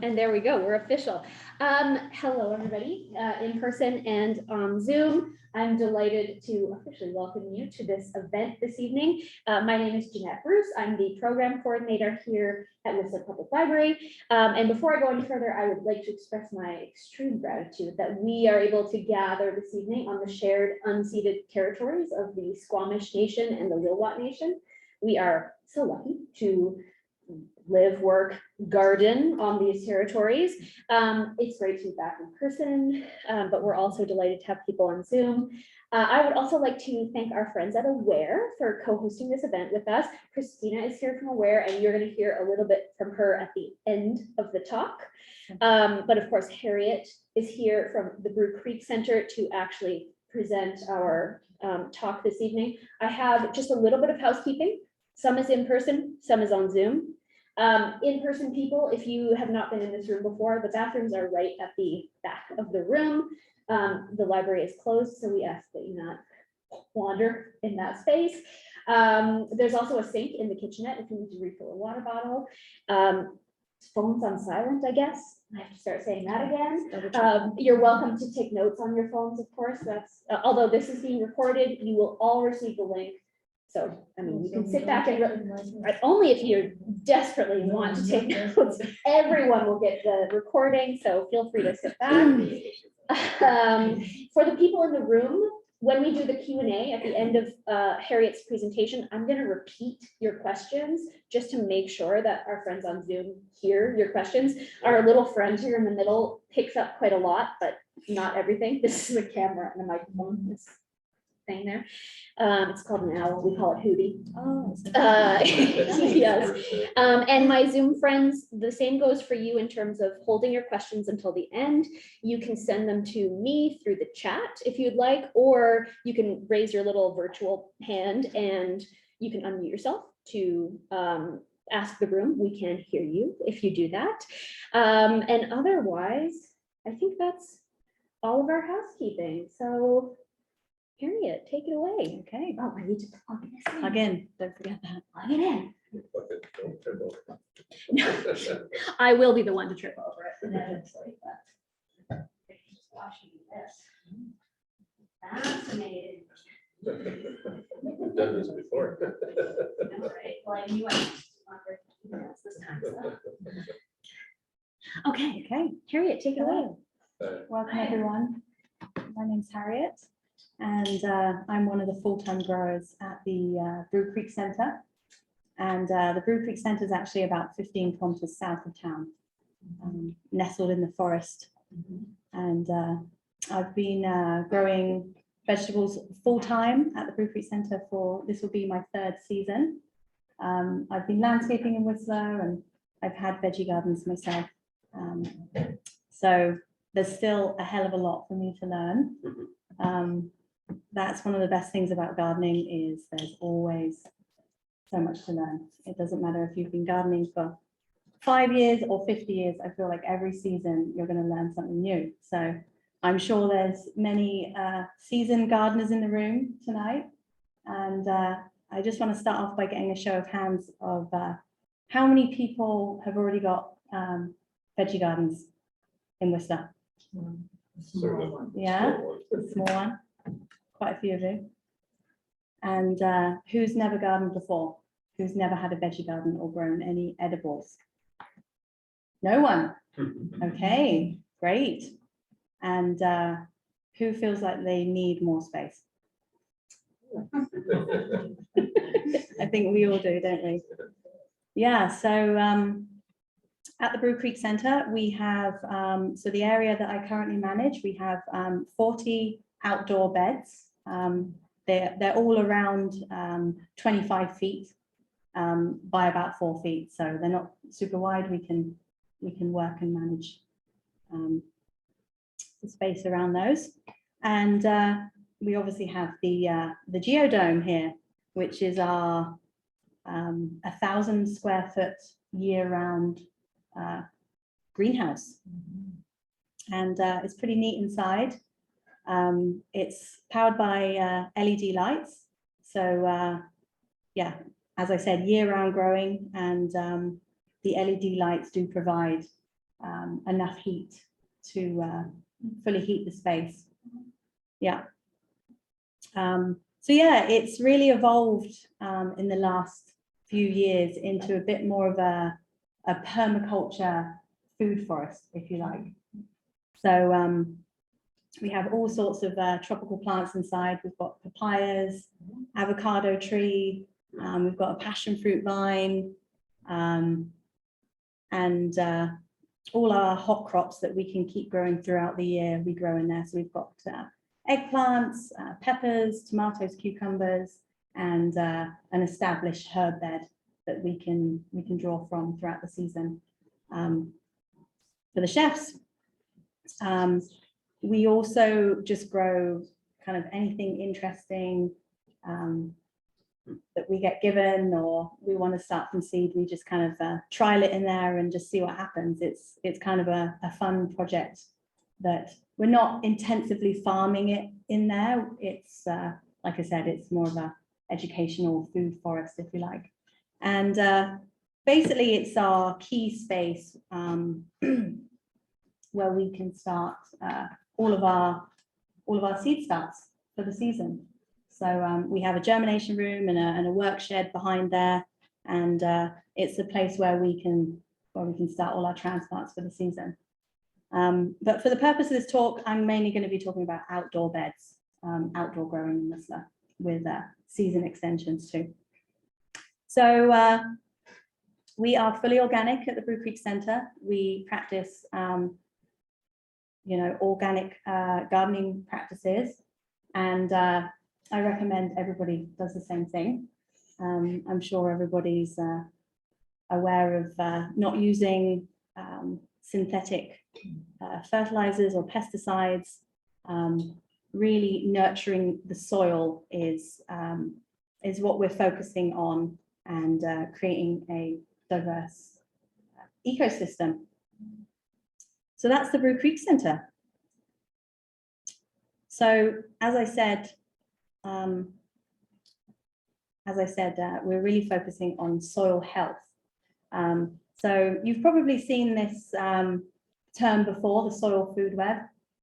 And there we go, we're official. Hello, everybody, in person and on Zoom. I'm delighted to officially welcome you to this event this evening. My name is Jeanette Bruce. I'm the program coordinator here at Worcester Public Library. And before I go any further, I would like to express my extreme gratitude that we are able to gather this evening on the shared unceded territories of the Squamish Nation and the Wiyot Nation. We are so lucky to live, work, garden on these territories. It's great to be back in person, but we're also delighted to have people on Zoom. I would also like to thank our friends at Aware for co-hosting this event with us. Christina is here from Aware, and you're going to hear a little bit from her at the end of the talk. But of course, Harriet is here from the Brew Creek Centre to actually present our talk this evening. I have just a little bit of housekeeping. Some is in person, some is on Zoom. In-person people, if you have not been in this room before, the bathrooms are right at the back of the room. The library is closed, so we ask that you not wander in that space. There's also a sink in the kitchenette if you need to refill a water bottle. Phones on silent, I guess. I have to start saying that again. You're welcome to take notes on your phones, of course. That's although this is being recorded, you will all receive the link. So, I mean, you can sit back and only if you desperately want to take notes. Everyone will get the recording, so feel free to sit back. For the people in the room, when we do the Q&A at the end of Harriet's presentation, I'm going to repeat your questions just to make sure that our friends on Zoom hear your questions. Our little friend here in the middle picks up quite a lot, but not everything. This is a camera and a microphone. This thing there. It's called an owl. We call it Hootie. Oh, yes. And my Zoom friends, the same goes for you in terms of holding your questions until the end. You can send them to me through the chat if you'd like, or you can raise your little virtual hand and you can unmute yourself to ask the room. We can hear you if you do that. And otherwise, I think that's all of our housekeeping. So Harriet, take it away. Okay. Oh, I need to plug this in. Plug in. Don't forget that. Plug it in. No, I will be the one to trip over it eventually, but just watching this. Fascinating. We've done this before. All right. Well, I knew I was this time. So. Okay. Harriet, take it away. Welcome, everyone. My name's Harriet, and I'm one of the full-time growers at the Brew Creek Centre. And the Brew Creek Centre is actually about 15 kilometers south of town, nestled in the forest. And I've been growing vegetables full-time at the Brew Creek Centre for, this will be my 3rd season. I've been landscaping in Whistler, and I've had veggie gardens myself. So there's still a hell of a lot for me to learn. That's one of the best things about gardening is there's always so much to learn. It doesn't matter if you've been gardening for 5 years or 50 years. I feel like every season you're going to learn something new. So I'm sure there's many seasoned gardeners in the room tonight. And I just want to start off by getting a show of hands of how many people have already got veggie gardens in Worcester? Yeah, small one. Quite a few of you. And who's never gardened before? Who's never had a veggie garden or grown any edibles? No one. Okay, great. And who feels like they need more space? I think we all do, don't we? Yeah, so at the Brew Creek Centre, we have, so the area that I currently manage, we have 40 outdoor beds. They're all around 25 feet by about 4 feet. So they're not super wide. We can work and manage the space around those. And we obviously have the geodome here, which is our 1,000 square foot year-round greenhouse. And it's pretty neat inside. It's powered by LED lights. So yeah, as I said, year-round growing, and the LED lights do provide enough heat to fully heat the space. Yeah. So yeah, it's really evolved in the last few years into a bit more of a permaculture food forest, if you like. So we have all sorts of tropical plants inside. We've got papayas, avocado tree, we've got a passion fruit vine, and all our hot crops that we can keep growing throughout the year, we grow in there. So we've got eggplants, peppers, tomatoes, cucumbers, and an established herb bed that we can draw from throughout the season. For the chefs, we also just grow kind of anything interesting that we get given, or we want to start from seed. We just kind of trial it in there and just see what happens. It's kind of a fun project that we're not intensively farming it in there. It's like I said, it's more of a educational food forest, if you like. And basically it's our key space where we can start all of our seed starts for the season. So we have a germination room and a work shed behind there, and it's a place where we can start all our transplants for the season. But for the purpose of this talk, I'm mainly going to be talking about outdoor beds, outdoor growing in Whistler, with season extensions too. So we are fully organic at the Brew Creek Centre. We practice organic gardening practices, and I recommend everybody does the same thing. I'm sure everybody's aware of not using synthetic fertilizers or pesticides. Really nurturing the soil is what we're focusing on, and creating a diverse ecosystem. So that's the Brew Creek Centre. So as I said, we're really focusing on soil health. So you've probably seen this term before, the soil food web,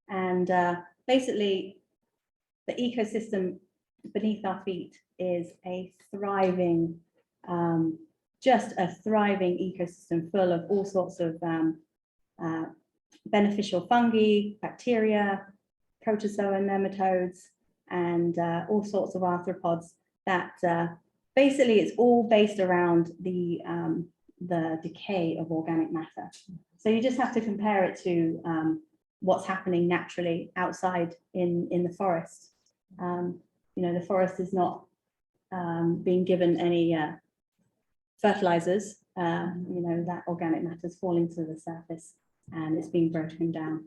and basically the ecosystem beneath our feet is a thriving, just a thriving ecosystem full of all sorts of beneficial fungi, bacteria, protozoa and nematodes, and all sorts of arthropods that basically it's all based around the decay of organic matter. So you just have to compare it to what's happening naturally outside in the forest. The forest is not being given any fertilizers. That organic matter is falling to the surface and it's being broken down.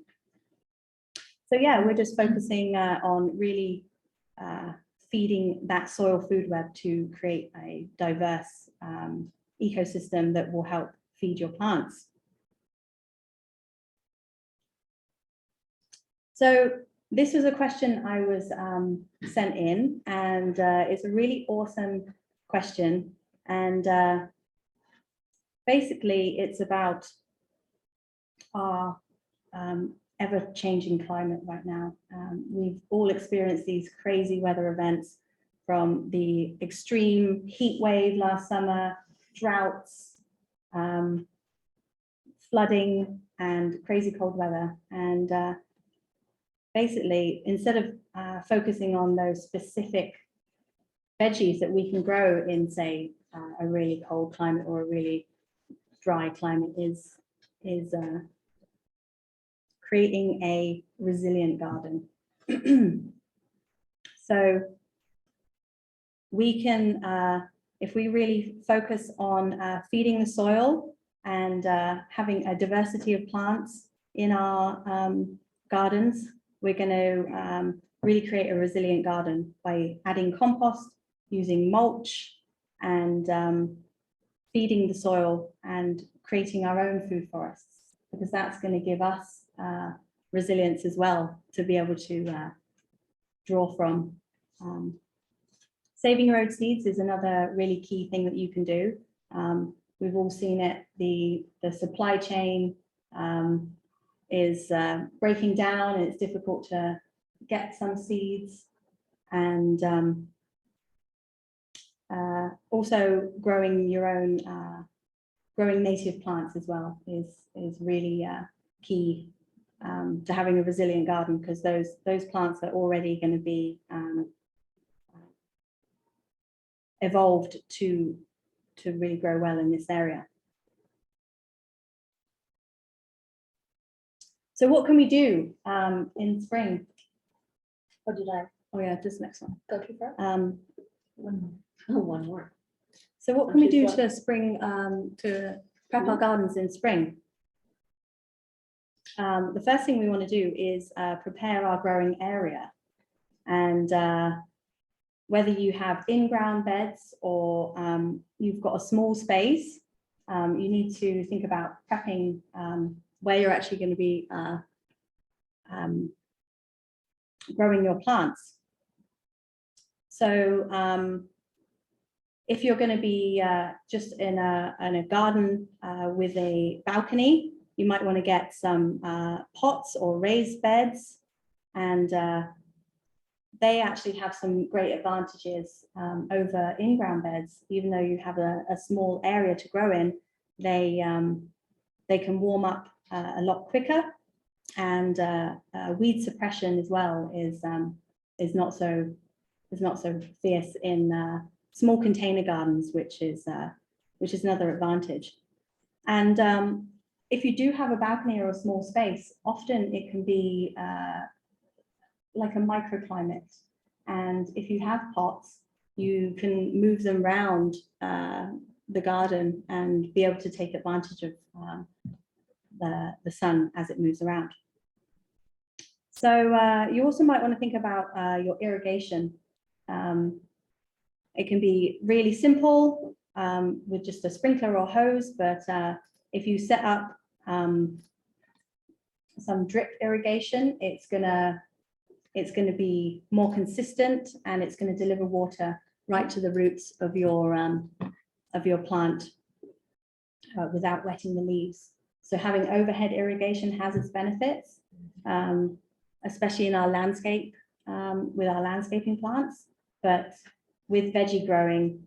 So yeah, we're just focusing on really feeding that soil food web to create a diverse ecosystem that will help feed your plants. So this was a question I was sent in, and it's a really awesome question. And basically it's about our ever-changing climate right now. We've all experienced these crazy weather events, from the extreme heat wave last summer, droughts, flooding, and crazy cold weather. And basically, instead of focusing on those specific veggies that we can grow in, say, a really cold climate or a really dry climate, is creating a resilient garden. So we can, if we really focus on feeding the soil and having a diversity of plants in our gardens, we're going to really create a resilient garden by adding compost, using mulch, and feeding the soil and creating our own food forests, because that's going to give us resilience as well to be able to draw from. Saving your own seeds is another really key thing that you can do. We've all seen it, the supply chain is breaking down, and it's difficult to get some seeds. And also growing your own, growing native plants as well is really key to having a resilient garden, because those plants are already going to be evolved to really grow well in this area. So what can we do in spring? Oh, did I Oh yeah, just next one. go too far? One more. Oh, one more. So what can we do Choose one. to spring, to prep our gardens in spring? The first thing we want to do is prepare our growing area. And whether you have in-ground beds or you've got a small space, you need to think about prepping where you're actually going to be growing your plants. So if you're going to be just in a garden with a balcony, you might want to get some pots or raised beds, and they actually have some great advantages over in-ground beds. Even though you have a small area to grow in, they can warm up a lot quicker, and weed suppression as well is not so fierce in small container gardens, which is another advantage. And if you do have a balcony or a small space, often it can be like a microclimate. And if you have pots, you can move them around the garden and be able to take advantage of the sun as it moves around. So you also might want to think about your irrigation. It can be really simple with just a sprinkler or hose, but if you set up some drip irrigation, it's gonna be more consistent, and it's going to deliver water right to the roots of your plant without wetting the leaves. So having overhead irrigation has its benefits, especially in our landscape with our landscaping plants. But with veggie growing,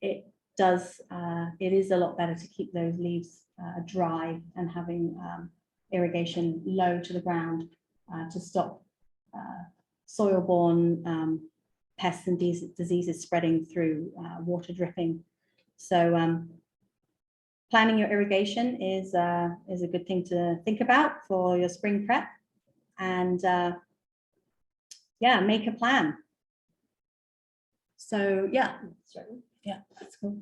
it is a lot better to keep those leaves dry and having irrigation low to the ground to stop soil-borne pests and diseases spreading through water dripping. So planning your irrigation is a good thing to think about for your spring prep, and yeah, make a plan. So yeah, that's cool.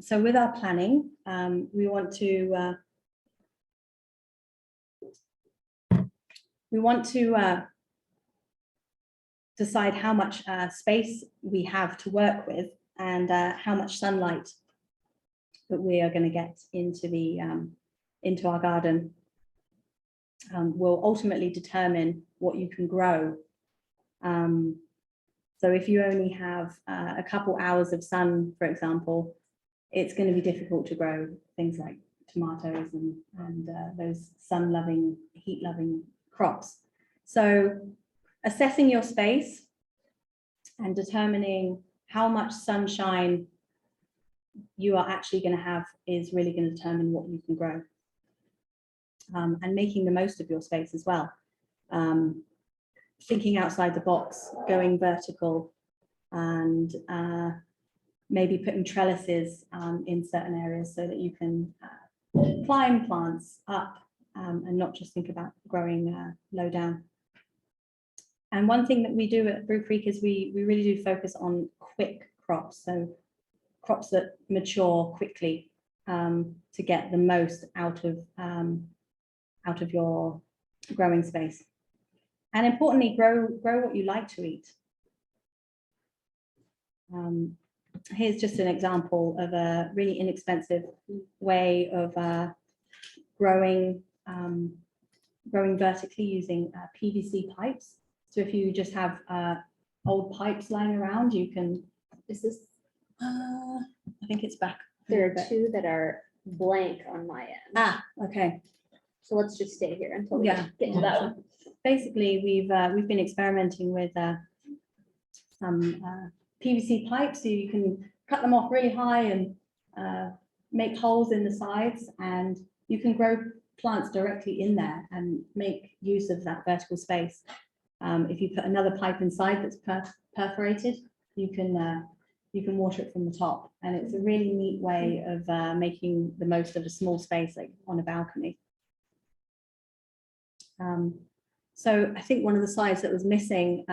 So with our planning, we want to decide how much space we have to work with, and how much sunlight that we are going to get into our garden will ultimately determine what you can grow. So if you only have a couple hours of sun, for example, it's going to be difficult to grow things like tomatoes and those sun-loving, heat-loving crops. So assessing your space and determining how much sunshine you are actually going to have is really going to determine what you can grow. And making the most of your space as well. Thinking outside the box, going vertical, and maybe putting trellises in certain areas so that you can climb plants up and not just think about growing low down. And one thing that we do at Brew Creek is we really do focus on quick crops, so crops that mature quickly to get the most out of your growing space. And importantly, grow what you like to eat. Here's just an example of a really inexpensive way of growing vertically using PVC pipes. So if you just have old pipes lying around, you can. Is this? I think it's back. There are two that are blank on my end. Ah, okay. So let's just stay here until we Yeah. get to that one. Basically, we've been experimenting with some PVC pipes, so you can cut them off really high and make holes in the sides, and you can grow plants directly in there and make use of that vertical space. If you put another pipe inside that's perforated, you can water it from the top, and it's a really neat way of making the most of a small space, like on a balcony. So I think one of the slides that was missing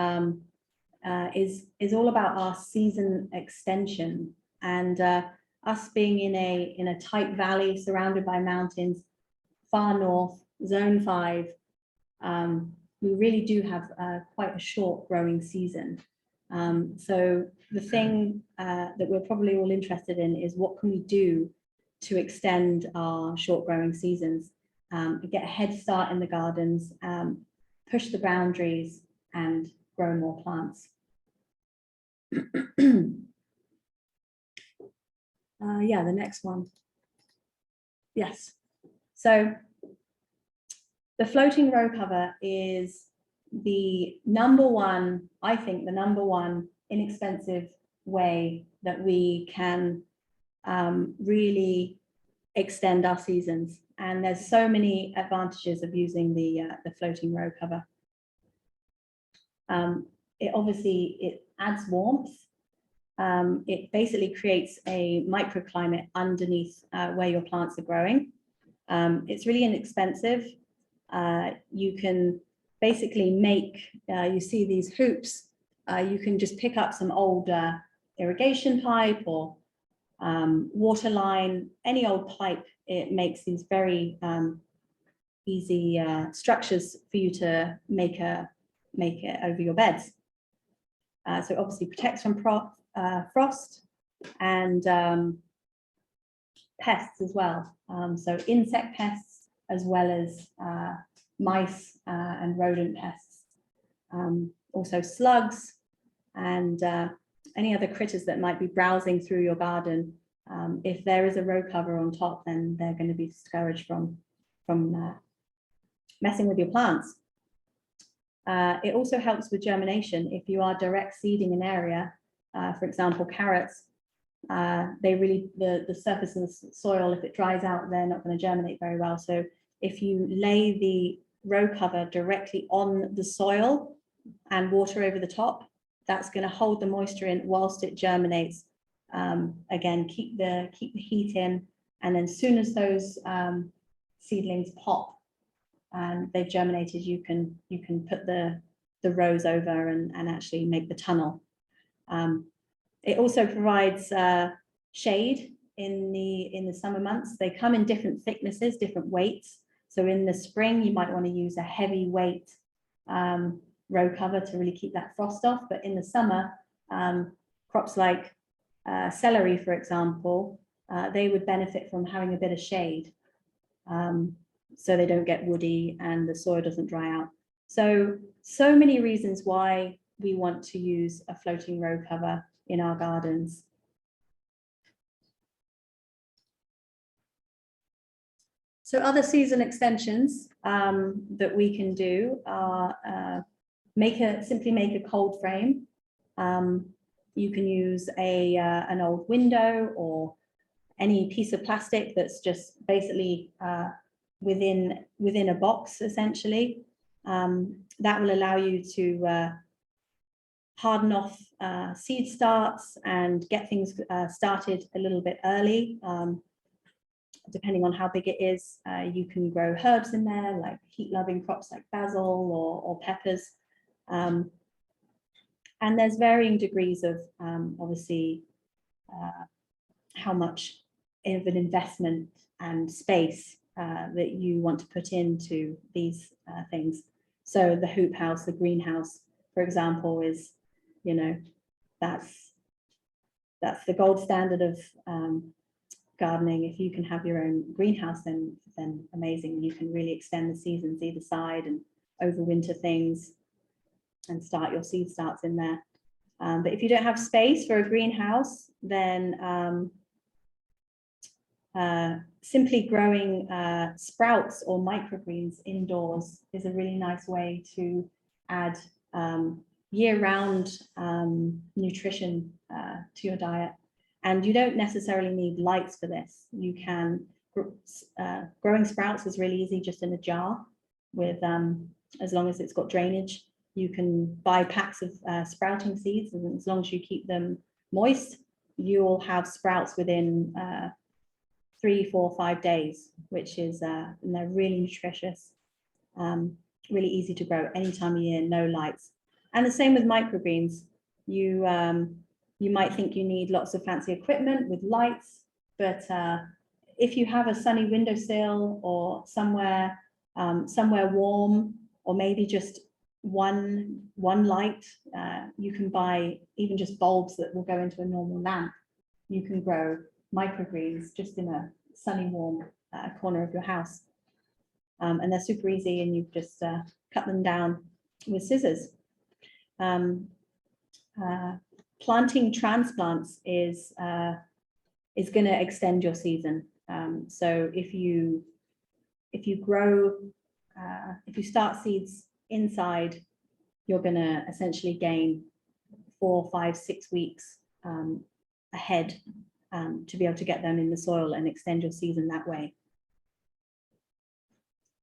is all about our season extension, and us being in a tight valley surrounded by mountains, far north, zone 5. We really do have quite a short growing season. So the thing that we're probably all interested in is what can we do to extend our short growing seasons, get a head start in the gardens, push the boundaries and grow more plants. Yeah, the next one. Yes. So the floating row cover is the number one, I think the number one inexpensive way that we can really extend our seasons. And there's so many advantages of using the floating row cover. It adds warmth. It basically creates a microclimate underneath where your plants are growing. It's really inexpensive. You can basically make, you see these hoops, you can just pick up some old irrigation pipe or water line, any old pipe. It makes these very easy structures for you to make it over your beds. So obviously protects from frost and pests as well. So insect pests as well as mice and rodent pests. Also slugs and any other critters that might be browsing through your garden. If there is a row cover on top, then they're going to be discouraged from messing with your plants. It also helps with germination. If you are direct seeding an area, for example, carrots, the surface of the soil, if it dries out, they're not going to germinate very well. So if you lay the row cover directly on the soil and water over the top, that's going to hold the moisture in whilst it germinates. Again, keep the heat in, and then as soon as those seedlings pop and they've germinated, you can put the rows over and actually make the tunnel. It also provides shade in the summer months. They come in different thicknesses, different weights. So in the spring, you might want to use a heavy weight row cover to really keep that frost off. But in the summer, crops like celery, for example, they would benefit from having a bit of shade, so they don't get woody and the soil doesn't dry out. So many reasons why we want to use a floating row cover in our gardens. So other season extensions that we can do are simply make a cold frame. You can use an old window or any piece of plastic that's just basically within a box, essentially. That will allow you to harden off seed starts and get things started a little bit early. Depending on how big it is, you can grow herbs in there, like heat-loving crops like basil or peppers. And there's varying degrees of, obviously, how much of an investment and space that you want to put into these things. So the hoop house, the greenhouse, for example, is, that's the gold standard of gardening. If you can have your own greenhouse, then amazing. You can really extend the seasons either side and overwinter things and start your seed starts in there. But if you don't have space for a greenhouse, then simply growing sprouts or microgreens indoors is a really nice way to add year-round nutrition to your diet. And you don't necessarily need lights for this. You can, growing sprouts is really easy just in a jar with, as long as it's got drainage. You can buy packs of sprouting seeds, and as long as you keep them moist, you'll have sprouts within 3, 4, 5 days, which is, and they're really nutritious, really easy to grow any time of year, no lights. And the same with microgreens. You might think you need lots of fancy equipment with lights, but if you have a sunny windowsill or somewhere warm, or maybe just one light, you can buy even just bulbs that will go into a normal lamp. You can grow microgreens just in a sunny, warm corner of your house. And they're super easy, and you just cut them down with scissors. Planting transplants is going to extend your season. So if you start seeds inside, you're going to essentially gain 4, 5, 6 weeks ahead to be able to get them in the soil and extend your season that way.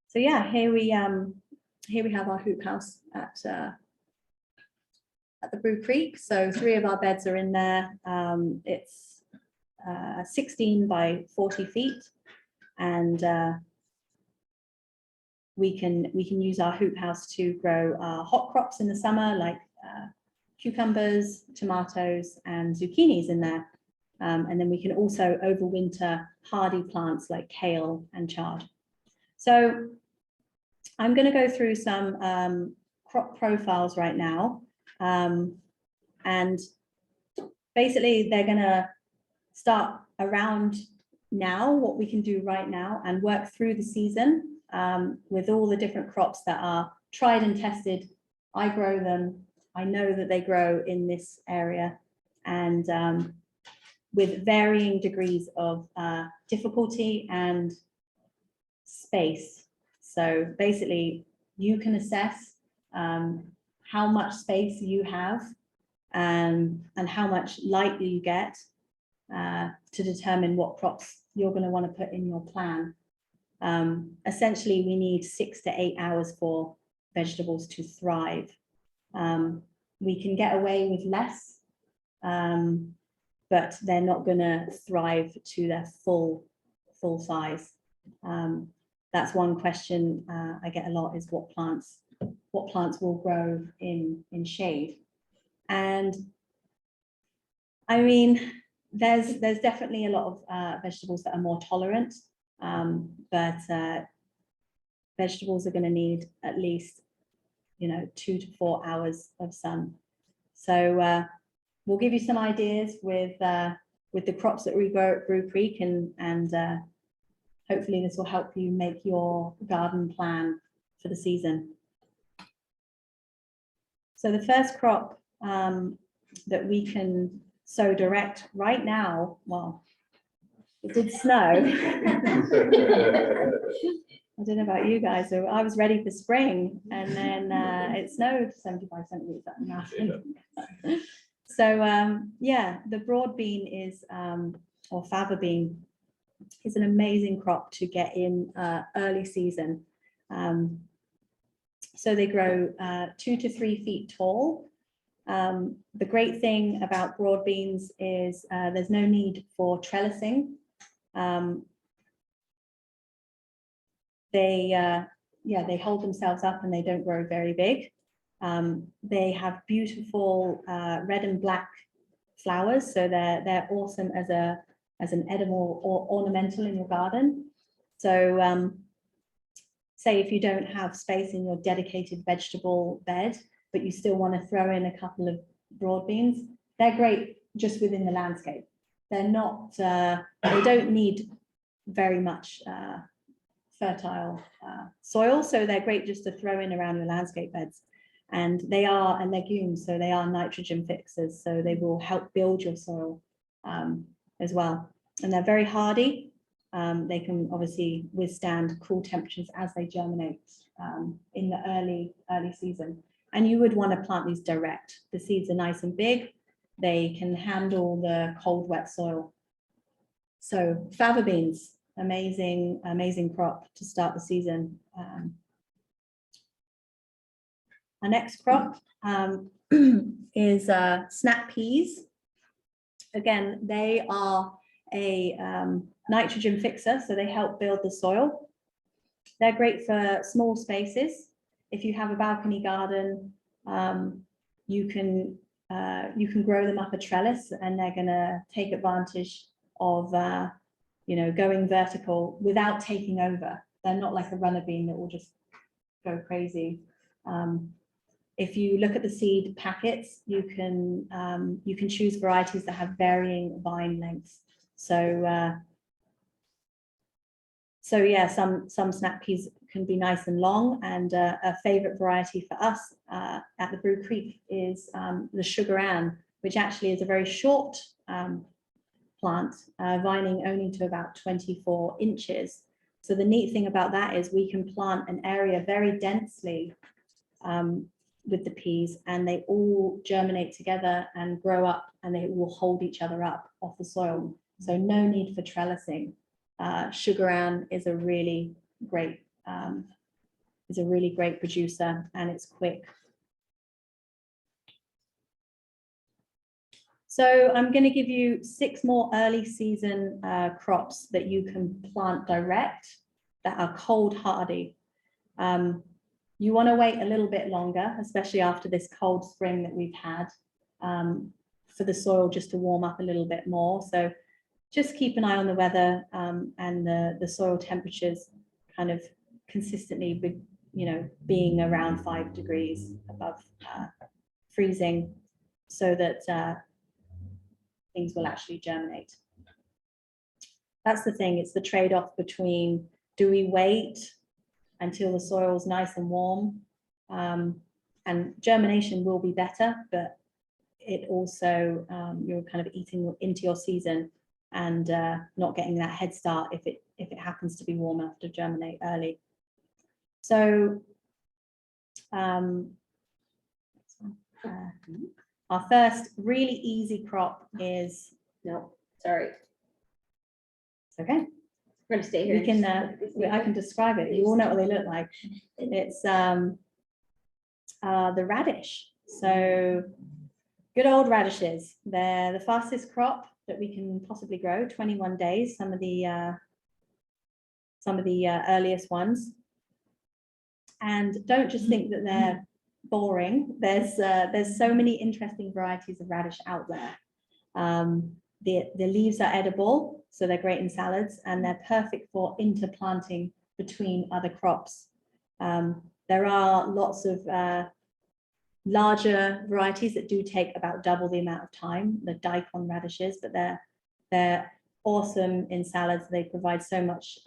So yeah, here we have our hoop house at the Brew Creek. So 3 of our beds are in there. It's 16 by 40 feet, and we can use our hoop house to grow hot crops in the summer, like cucumbers, tomatoes, and zucchinis in there. And then we can also overwinter hardy plants like kale and chard. So I'm going to go through some crop profiles right now. And basically they're going to start around now, what we can do right now, and work through the season with all the different crops that are tried and tested. I grow them. I know that they grow in this area, and with varying degrees of difficulty and space. So basically you can assess how much space you have and how much light you get to determine what crops you're going to want to put in your plan. Essentially, we need 6 to 8 hours for vegetables to thrive. We can get away with less, but they're not going to thrive to their full size. That's one question I get a lot, is what plants will grow in shade. And I mean, there's definitely a lot of vegetables that are more tolerant, but vegetables are going to need at least 2 to 4 hours of sun. So we'll give you some ideas with the crops that we grow at Brew Creek, and hopefully this will help you make your garden plan for the season. So the first crop that we can sow direct right now, well, it did snow. I don't know about you guys, so I was ready for spring, and then it snowed 75 centimeters that night. So yeah, the broad bean is, or fava bean, is an amazing crop to get in early season. So they grow 2 to 3 feet tall. The great thing about broad beans is there's no need for trellising. They hold themselves up and they don't grow very big. They have beautiful red and black flowers, so they're awesome as an edible or ornamental in your garden. So say if you don't have space in your dedicated vegetable bed, but you still want to throw in a couple of broad beans, they're great just within the landscape. They're not, they don't need very much fertile soil, so they're great just to throw in around your landscape beds. And they are a legume, so they are nitrogen fixers, so they will help build your soil as well. And they're very hardy. They can obviously withstand cool temperatures as they germinate in the early season. And you would want to plant these direct. The seeds are nice and big. They can handle the cold, wet soil. So fava beans, amazing, amazing crop to start the season. Our next crop is snap peas. Again, they are a nitrogen fixer, so they help build the soil. They're great for small spaces. If you have a balcony garden, you can grow them up a trellis, and they're going to take advantage of going vertical without taking over. They're not like a runner bean that will just go crazy. If you look at the seed packets, you can choose varieties that have varying vine lengths. So yeah, some snap peas can be nice and long, and a favorite variety for us at the Brew Creek is the Sugar Ann, which actually is a very short plant, vining only to about 24 inches. So the neat thing about that is we can plant an area very densely with the peas, and they all germinate together and grow up, and they will hold each other up off the soil. So no need for trellising. Sugar Ann is a really great producer, and it's quick. So I'm going to give you 6 more early season crops that you can plant direct that are cold hardy. You want to wait a little bit longer, especially after this cold spring that we've had, for the soil just to warm up a little bit more. So just keep an eye on the weather and the soil temperatures kind of consistently, being around 5 degrees above freezing, so that things will actually germinate. That's the thing. It's the trade-off between, do we wait until the soil's nice and warm, and germination will be better, but it also, you're kind of eating into your season and not getting that head start if it happens to be warm enough to germinate early. So our first really easy crop is, No, sorry. it's okay. We're gonna stay here. We can, I can describe it. You all know what they look like. It's the radish. So good old radishes. They're the fastest crop that we can possibly grow. 21 days. Some of the earliest ones. And don't just think that they're boring. There's so many interesting varieties of radish out there. The leaves are edible, so they're great in salads, and they're perfect for interplanting between other crops. There are lots of larger varieties that do take about double the amount of time, the daikon radishes, but they're awesome in salads. They provide so much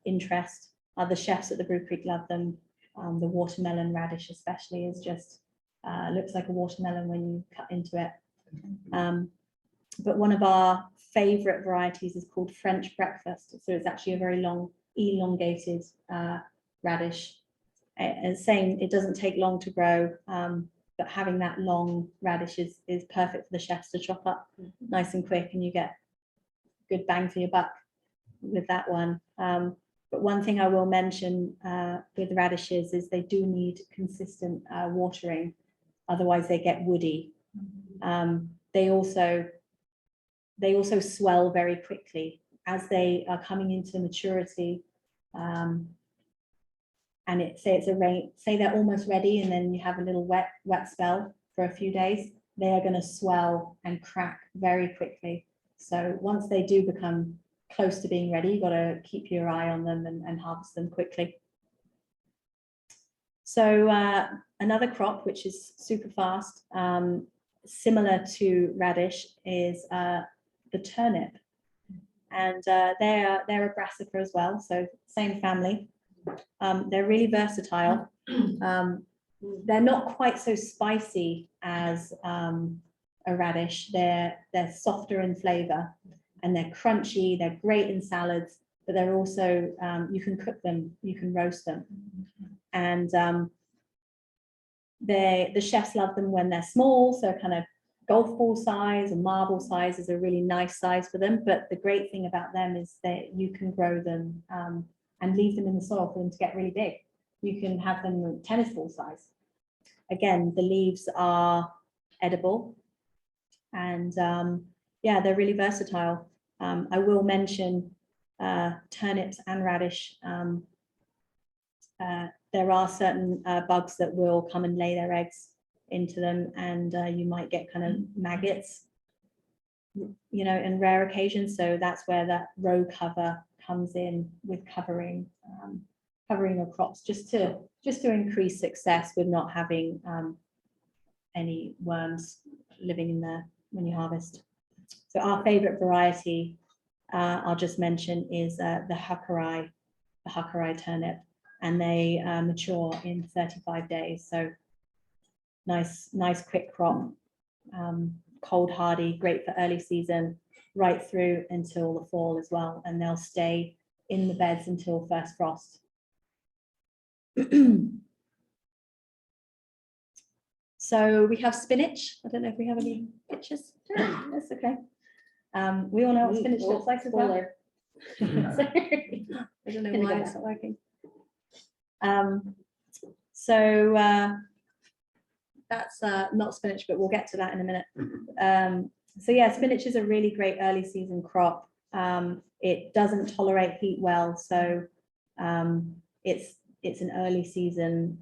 interest. The chefs at the Brew Creek love them. The watermelon radish especially is just, looks like a watermelon when you cut into it. But one of our favorite varieties is called French breakfast. So it's actually a very long, elongated radish. And saying it doesn't take long to grow, but having that long radish is perfect for the chefs to chop up nice and quick, and you get good bang for your buck with that one. But one thing I will mention with radishes is they do need consistent watering, otherwise they get woody. They also swell very quickly as they are coming into maturity. And say they're almost ready, and then you have a little wet spell for a few days, they are going to swell and crack very quickly. So once they do become close to being ready, you've got to keep your eye on them and harvest them quickly. So another crop which is super fast, similar to radish, is the turnip, and they're a brassica as well, so same family. They're really versatile. They're not quite so spicy as a radish. They're softer in flavor, and they're crunchy. They're great in salads. but they're also, you can cook them, you can roast them. And the chefs love them when they're small, so kind of golf ball size or marble size is a really nice size for them. But the great thing about them is that you can grow them and leave them in the soil for them to get really big. You can have them tennis ball size. Again, the leaves are edible, and yeah, they're really versatile. I will mention turnips and radish. There are certain bugs that will come and lay their eggs into them, and you might get kind of maggots, you know, in rare occasions. So that's where that row cover comes in, with covering your crops, just to increase success with not having any worms living in there when you harvest. So our favorite variety, I'll just mention, is the Hakurei turnip, and they mature in 35 days. So nice quick crop, cold hardy, great for early season, right through until the fall as well. And they'll stay in the beds until first frost. So we have spinach. I don't know if we have any pictures. That's okay. We all know what spinach looks like as well. Sorry. I don't know Gonna why go it's not working. So that's not spinach, but we'll get to that in a minute. So yeah, spinach is a really great early season crop. It doesn't tolerate heat well, so it's an early season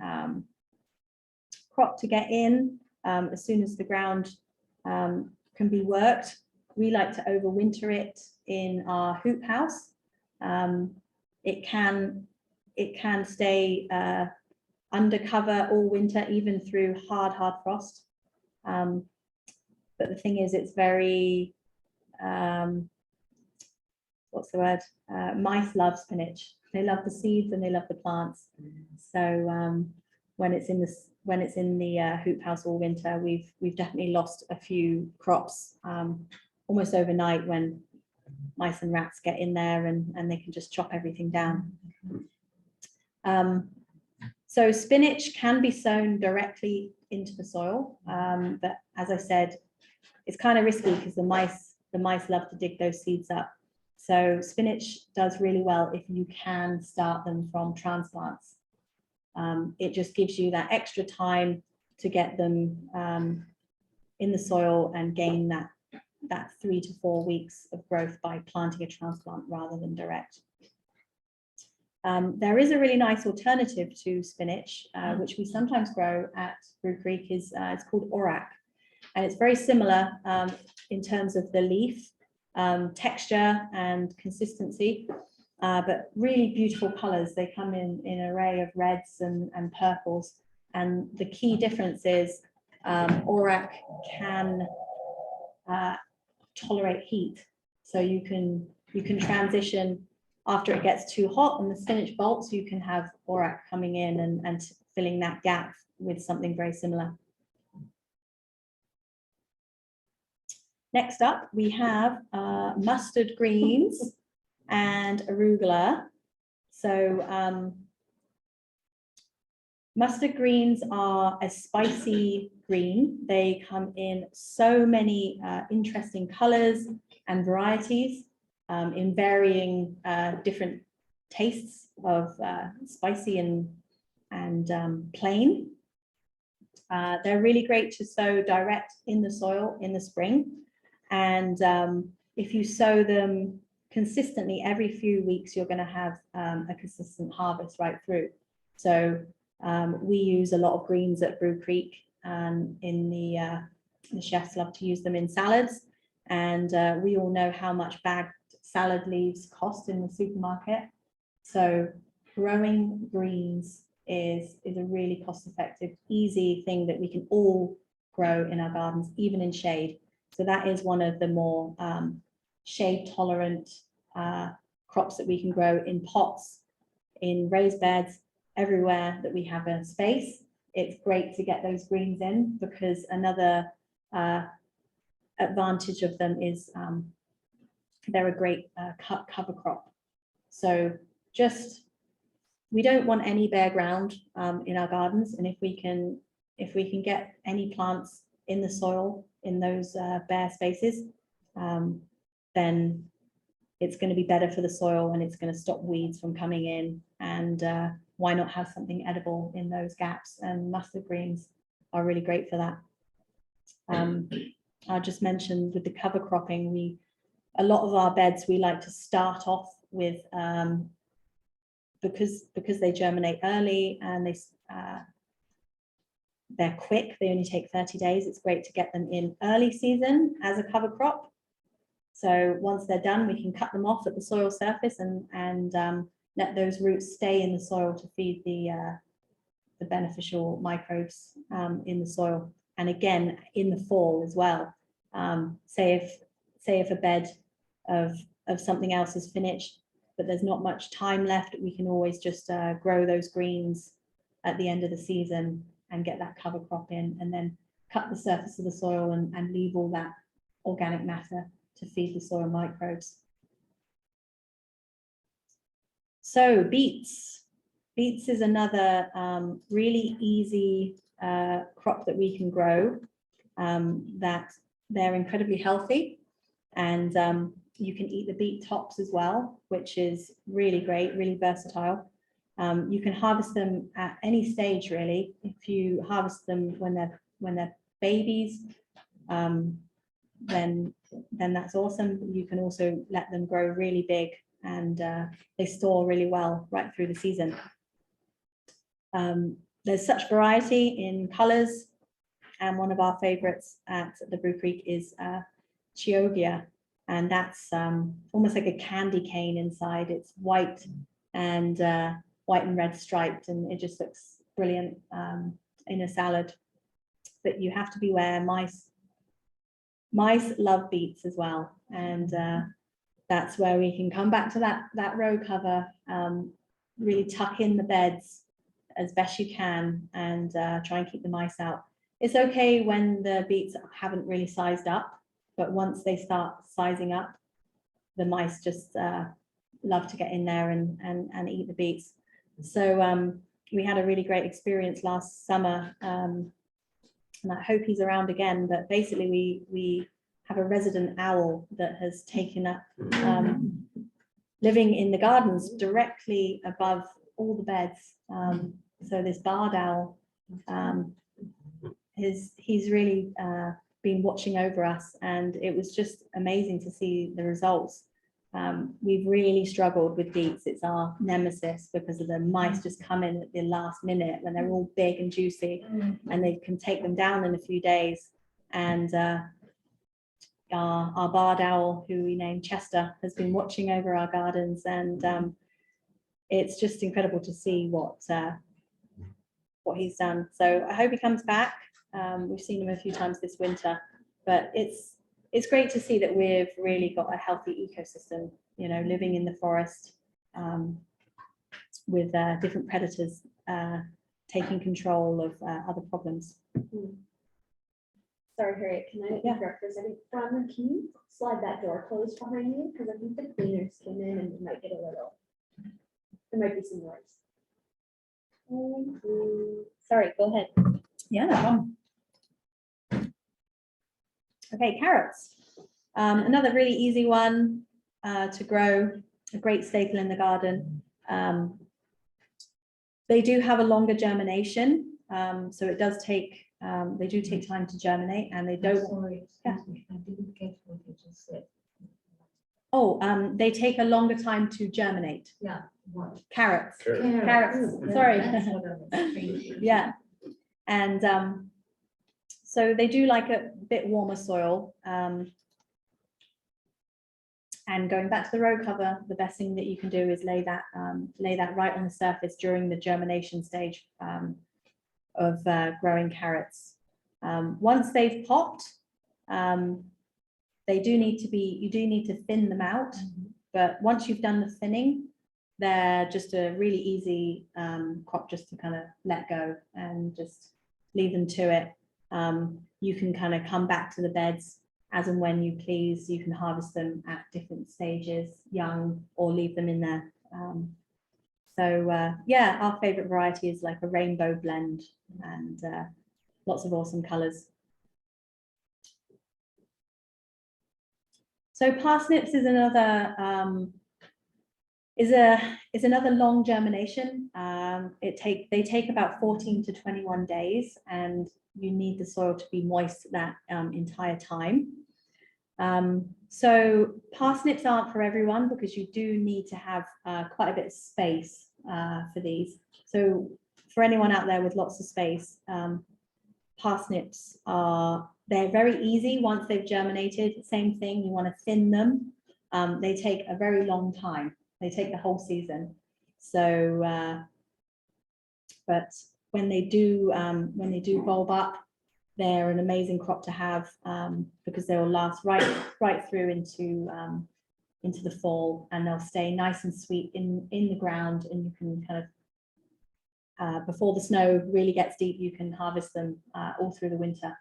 crop to get in as soon as the ground can be worked. We like to overwinter it in our hoop house. It can stay under cover all winter, even through hard frost. But the thing is, it's very, what's the word? Mice love spinach. They love the seeds and they love the plants. So when it's in the hoop house all winter, we've definitely lost a few crops almost overnight, when mice and rats get in there and they can just chop everything down. So spinach can be sown directly into the soil, but as I said, it's kind of risky because the mice love to dig those seeds up. So spinach does really well if you can start them from transplants. It just gives you that extra time to get them in the soil and gain that 3 to 4 weeks of growth by planting a transplant rather than direct. There is a really nice alternative to spinach, which we sometimes grow at Brew Creek. It's called orac, and it's very similar in terms of the leaf texture and consistency, but really beautiful colors. They come in an array of reds and purples, and the key difference is orac can tolerate heat, so you can transition. After it gets too hot and the spinach bolts, you can have orac coming in and filling that gap with something very similar. Next up, we have mustard greens and arugula. So mustard greens are a spicy green. They come in so many interesting colors and varieties, in varying different tastes of spicy and plain. They're really great to sow direct in the soil in the spring. And if you sow them consistently every few weeks, you're going to have a consistent harvest right through. So we use a lot of greens at Brew Creek, and the chefs love to use them in salads. And we all know how much bagged salad leaves cost in the supermarket. So growing greens is a really cost-effective, easy thing that we can all grow in our gardens, even in shade. So that is one of the more shade-tolerant crops that we can grow in pots, in raised beds, everywhere that we have a space. It's great to get those greens in, because another advantage of them is they're a great cover crop. So just, we don't want any bare ground in our gardens, and if we can get any plants in the soil in those bare spaces, then it's going to be better for the soil, and it's going to stop weeds from coming in. And why not have something edible in those gaps? And mustard greens are really great for that. I just mentioned with the cover cropping, a lot of our beds we like to start off with, because they germinate early and they're quick, they only take 30 days. It's great to get them in early season as a cover crop. So once they're done, we can cut them off at the soil surface and let those roots stay in the soil to feed the beneficial microbes in the soil. And again, in the fall as well. Say if a bed of something else is finished, but there's not much time left, we can always just grow those greens at the end of the season and get that cover crop in, and then cut the surface of the soil and leave all that organic matter to feed the soil microbes. So beets. Beets is another really easy crop that we can grow, that they're incredibly healthy, and you can eat the beet tops as well, which is really great, really versatile. You can harvest them at any stage, really. If you harvest them when they're babies, then that's awesome. You can also let them grow really big, and they store really well right through the season. There's such variety in colors, and one of our favorites at the Brew Creek is choi, and that's almost like a candy cane inside. It's white and red striped, and it just looks brilliant in a salad. But you have to beware, mice love beets as well, and that's where we can come back to that row cover, really tuck in the beds as best you can, and try and keep the mice out. It's okay when the beets haven't really sized up, but once they start sizing up, the mice just love to get in there and eat the beets. So we had a really great experience last summer, and I hope he's around again, but basically we have a resident owl that has taken up living in the gardens directly above all the beds. So this barred owl, he's really been watching over us, and it was just amazing to see the results. We've really struggled with beets. It's our nemesis because of the mice just come in at the last minute when they're all big and juicy, and they can take them down in a few days. And our barred owl, who we named Chester, has been watching over our gardens, and it's just incredible to see what he's done. So I hope he comes back. We've seen him a few times this winter, but it's great to see that we've really got a healthy ecosystem, living in the forest, with different predators taking control of other problems. Sorry, Harriet, can I interrupt for a second? Can you slide that door closed behind you? Because I think the cleaners came in and we might get a little, there might be some noise. Thank you. Sorry, go ahead. Yeah, no problem. Okay, carrots. Another really easy one to grow, a great staple in the garden. They do have a longer germination, so it does take, they do take time to germinate, and they don't. Sorry, excuse me, I didn't get what you just said. Oh, they take a longer time to germinate. Yeah, what? Carrots. Carrots. Carrots, Yeah, sorry. that's what I was thinking. Yeah, and so they do like a bit warmer soil. And going back to the row cover, the best thing that you can do is lay that right on the surface during the germination stage of growing carrots. Once they've popped, you do need to thin them out. But once you've done the thinning, they're just a really easy crop just to kind of let go and just leave them to it. You can kind of come back to the beds as and when you please. You can harvest them at different stages, young, or leave them in there Yeah, our favorite variety is like a rainbow blend, and lots of awesome colors. So parsnips is another another long germination. They take about 14 to 21 days, and you need the soil to be moist that entire time. So parsnips aren't for everyone, because you do need to have quite a bit of space for these. So for anyone out there with lots of space, parsnips they're very easy once they've germinated. Same thing, you want to thin them. They take a very long time. They take the whole season. So, but when they do bulb up, they're an amazing crop to have, because they will last right through into the fall, and they'll stay nice and sweet in the ground, and you can kind of before the snow really gets deep, you can harvest them all through the winter.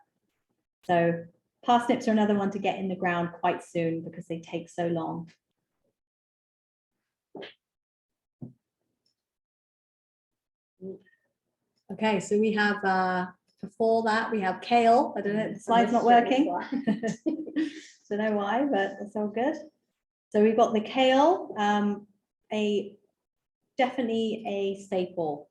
So parsnips are another one to get in the ground quite soon, because they take so long. Okay, so we have before that we have kale. I don't know, the slide's not working. Don't know why, but it's all good. So we've got the kale, definitely a staple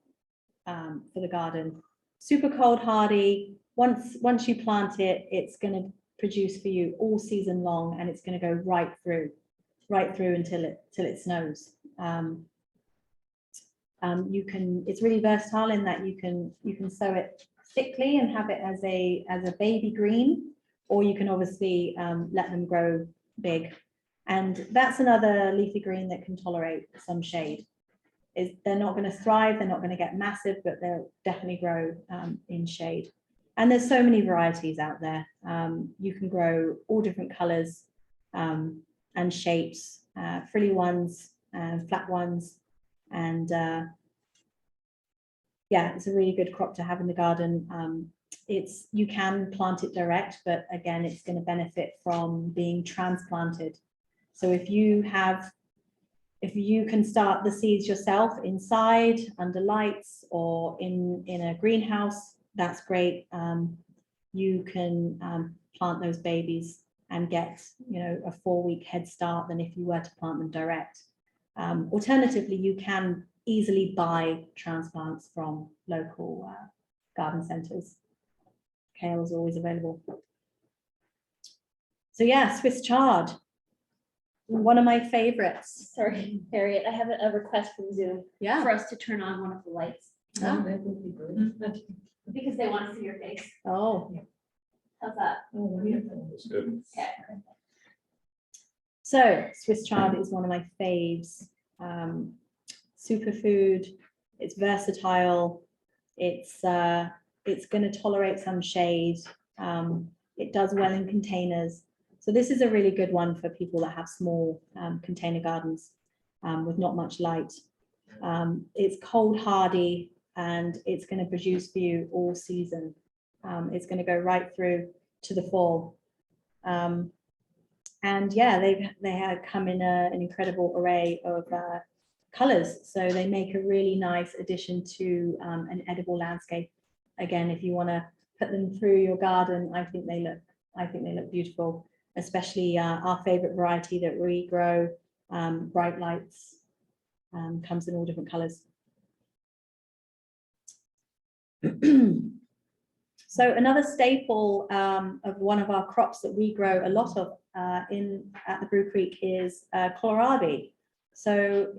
for the garden. Super cold hardy. Once you plant it, it's going to produce for you all season long, and it's going to go right through until it snows. It's really versatile in that you can sow it thickly and have it as a baby green, or you can obviously let them grow big. And that's another leafy green that can tolerate some shade. They're not going to thrive, they're not going to get massive, but they'll definitely grow in shade. And there's so many varieties out there. You can grow all different colors and shapes, frilly ones, flat ones, and yeah, it's a really good crop to have in the garden. You can plant it direct, but again, it's going to benefit from being transplanted. So if you can start the seeds yourself inside, under lights, or in a greenhouse, that's great. You can plant those babies and get, a 4-week head start than if you were to plant them direct. Alternatively, you can easily buy transplants from local garden centres. Kale is always available. So yeah, Swiss chard, one of my favorites. Sorry, Harriet, I have a request from Zoom Yeah. for us to turn on one of the lights, Oh, that would be good. because they want to see your face. Oh, How's that? Oh, wonderful. That's good. Okay. so Swiss chard is one of my faves. Superfood. It's versatile. It's going to tolerate some shade. It does well in containers. So this is a really good one for people that have small container gardens with not much light. It's cold hardy, and it's going to produce for you all season. It's going to go right through to the fall. And yeah, they have come in an incredible array of colors. So they make a really nice addition to an edible landscape. Again, if you want to put them through your garden, I think they look beautiful. Especially our favorite variety that we grow, Bright Lights, comes in all different colors. So another staple of one of our crops that we grow a lot of at the Brew Creek is kohlrabi. So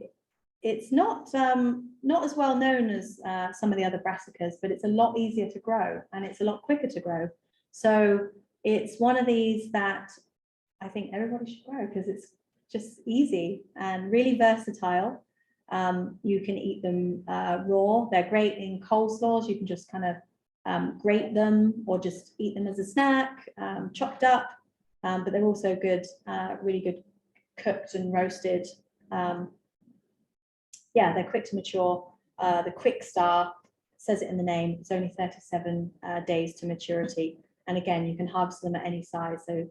it's not as well known as some of the other brassicas, but it's a lot easier to grow, and it's a lot quicker to grow. So it's one of these that I think everybody should grow, because it's just easy and really versatile. You can eat them raw. They're great in coleslaws. You can just kind of grate them, or just eat them as a snack, chopped up. But they're also good, really good cooked and roasted. Yeah, they're quick to mature. The quick star says it in the name. It's only 37 days to maturity. And again, you can harvest them at any size. So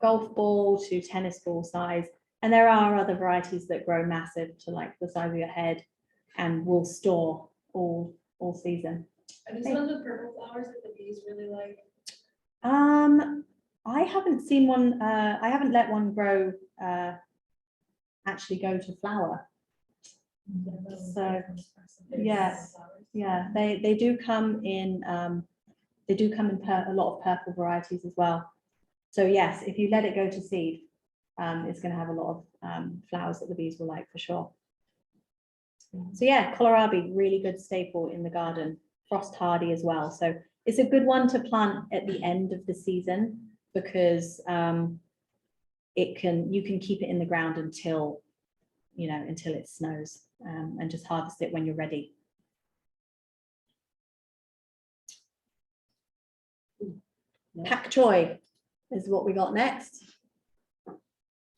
golf ball to tennis ball size. And there are other varieties that grow massive to like the size of your head and will store all season. Are these ones with purple flowers that the bees really like? I haven't seen one, I haven't let one grow, actually go to flower. So, yeah. Yeah, they do come in, a lot of purple varieties as well. So yes, if you let it go to seed, it's going to have a lot of flowers that the bees will like for sure. So yeah, kohlrabi, really good staple in the garden, frost hardy as well. So it's a good one to plant at the end of the season because you can keep it in the ground until it snows, and just harvest it when you're ready. Pak choi is what we got next.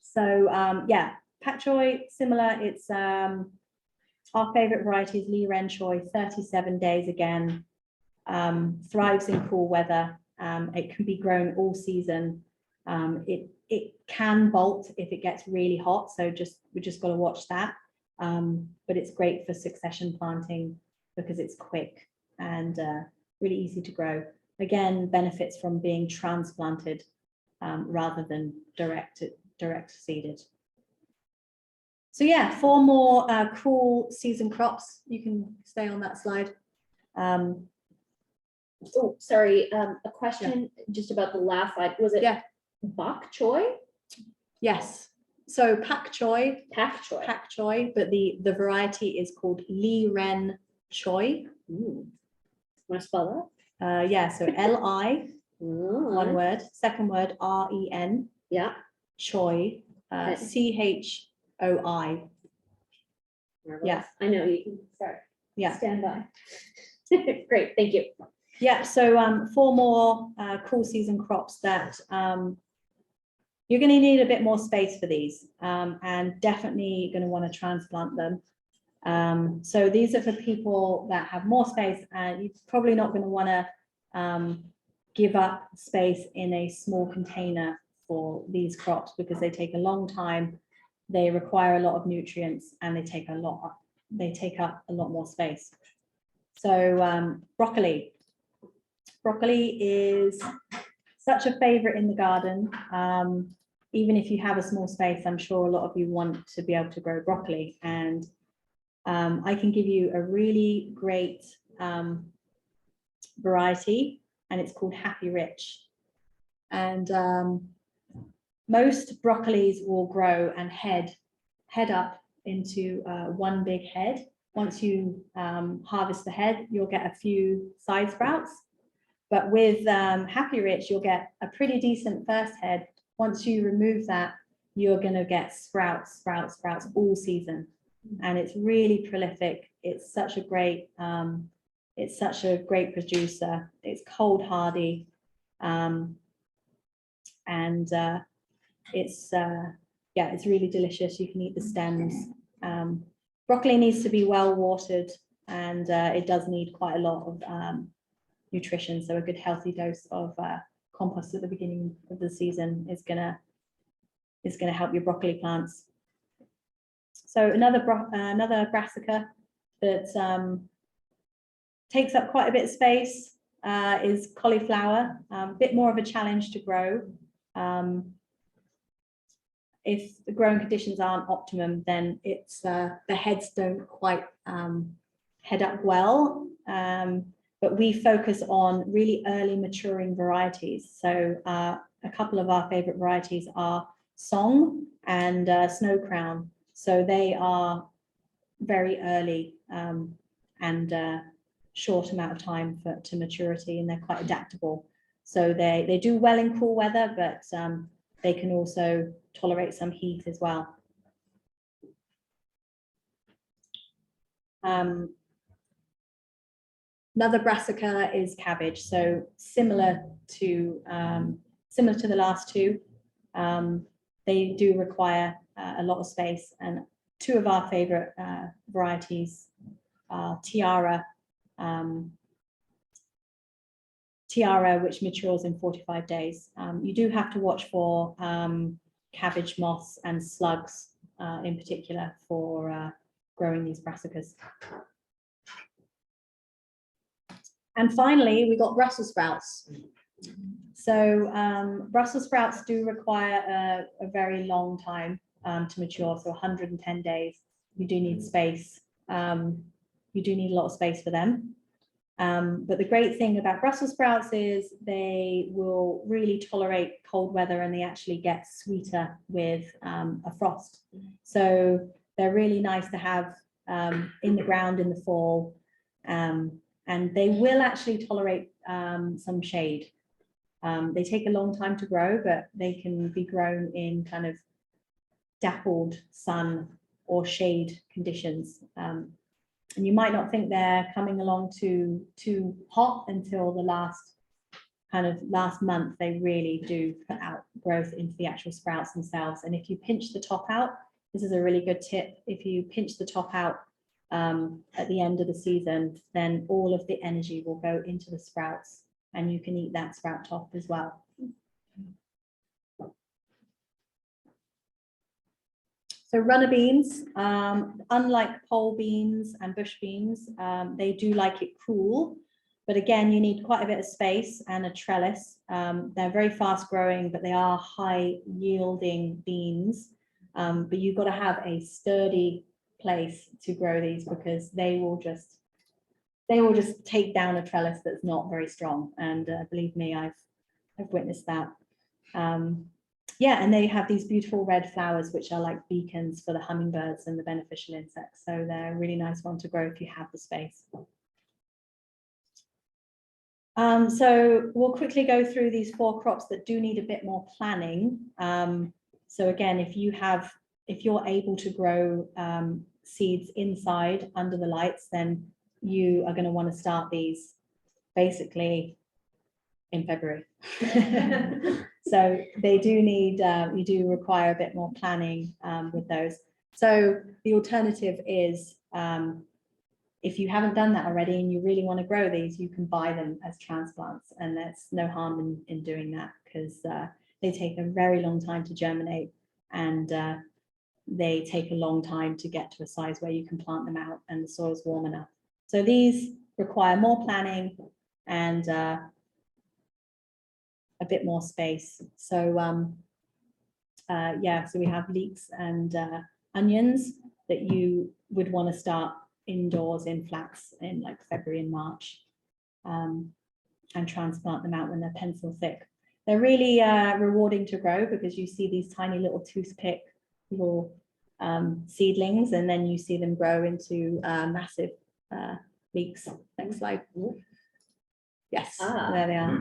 So yeah, pak choi, similar. It's our favorite variety is Lee Ren Choi, 37 days again. Thrives in cool weather. It can be grown all season. It can bolt if it gets really hot. So we just got to watch that. But it's great for succession planting because it's quick and really easy to grow. Again, benefits from being transplanted rather than direct seeded. So yeah, 4 more cool season crops. You can stay on that slide. Oh, sorry, a question just about the last slide. Was it bok choy? Yes. So pak choi, Pak choy. but the variety is called Lee Ren Choi. Want to spell Yeah, so Li, that? one word, second word REN, Yeah. Choi, CHOI. Yeah. I know you can start. Yeah. Stand by. Great, thank you. Yeah, so 4 more cool season crops that you're going to need a bit more space for these, and definitely going to want to transplant them. So these are for people that have more space, and you're probably not going to want to give up space in a small container for these crops because they take a long time, they require a lot of nutrients, and they take up a lot more space. So broccoli. Broccoli is such a favorite in the garden. Even if you have a small space, I'm sure a lot of you want to be able to grow broccoli. And I can give you a really great variety, and it's called Happy Rich. And most broccolis will grow and head up into one big head. Once you harvest the head, you'll get a few side sprouts. But with Happy Rich, you'll get a pretty decent first head. Once you remove that, you're going to get sprouts all season. And it's really prolific. It's such a great producer. It's cold hardy. It's really delicious. You can eat the stems. Broccoli needs to be well watered, and it does need quite a lot of nutrition. So a good healthy dose of compost at the beginning of the season is gonna help your broccoli plants. So another brassica that takes up quite a bit of space is cauliflower. A bit more of a challenge to grow. If the growing conditions aren't optimum, then it's the heads don't quite head up well. But we focus on really early maturing varieties. So a couple of our favorite varieties are Song and Snow Crown. So they are very early and short amount of time to maturity, and they're quite adaptable. So they do well in cool weather, but they can also tolerate some heat as well. Another brassica is cabbage, so similar to the last two. They do require a lot of space, and 2 of our favorite varieties are Tiara, which matures in 45 days. You do have to watch for cabbage moths and slugs in particular for growing these brassicas. And finally, we got Brussels sprouts. So Brussels sprouts do require a very long time to mature, so 110 days. You do need space. You do need a lot of space for them. But the great thing about Brussels sprouts is they will really tolerate cold weather, and they actually get sweeter with a frost. So they're really nice to have in the ground in the fall. And they will actually tolerate some shade. They take a long time to grow, but they can be grown in kind of dappled sun or shade conditions. And you might not think they're coming along too hot until the last month. They really do put out growth into the actual sprouts themselves. And if you pinch the top out, this is a really good tip. If you pinch the top out at the end of the season, then all of the energy will go into the sprouts, and you can eat that sprout top as well. So runner beans, unlike pole beans and bush beans, they do like it cool, but again, you need quite a bit of space and a trellis. They're very fast growing, but they are high yielding beans. But you've got to have a sturdy place to grow these, because they will just take down a trellis that's not very strong. And believe me, I've witnessed that. Yeah, and they have these beautiful red flowers, which are like beacons for the hummingbirds and the beneficial insects. So they're a really nice one to grow if you have the space. So we'll quickly go through these 4 crops that do need a bit more planning. So again, if you're able to grow seeds inside under the lights, then you are going to want to start these basically in February. So they do need, you do require a bit more planning with those. So the alternative is, if you haven't done that already and you really want to grow these, you can buy them as transplants, and there's no harm in doing that, because they take a very long time to germinate, and they take a long time to get to a size where you can plant them out and the soil's warm enough. So these require more planning and a bit more space. So yeah, so we have leeks and onions that you would want to start indoors in flats in like February and March, and transplant them out when they're pencil thick. They're really rewarding to grow, because you see these tiny little toothpick little seedlings, and then you see them grow into massive leeks. Next slide. Yes, there they are.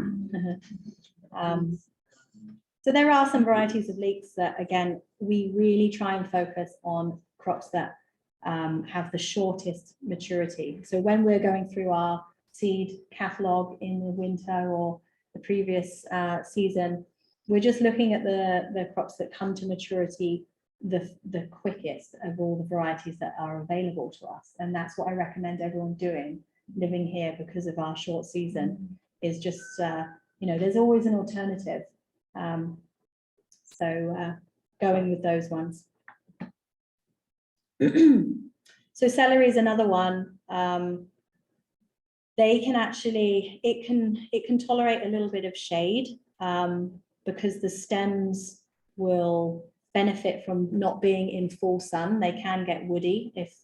So there are some varieties of leeks that, again, we really try and focus on crops that have the shortest maturity. So when we're going through our seed catalogue in the winter or the previous season, we're just looking at the crops that come to maturity the quickest of all the varieties that are available to us. And that's what I recommend everyone doing, living here, because of our short season, is just, you know, there's always an alternative. So going with those ones. So celery is another one. They can actually, it can tolerate a little bit of shade, because the stems will benefit from not being in full sun. They can get woody if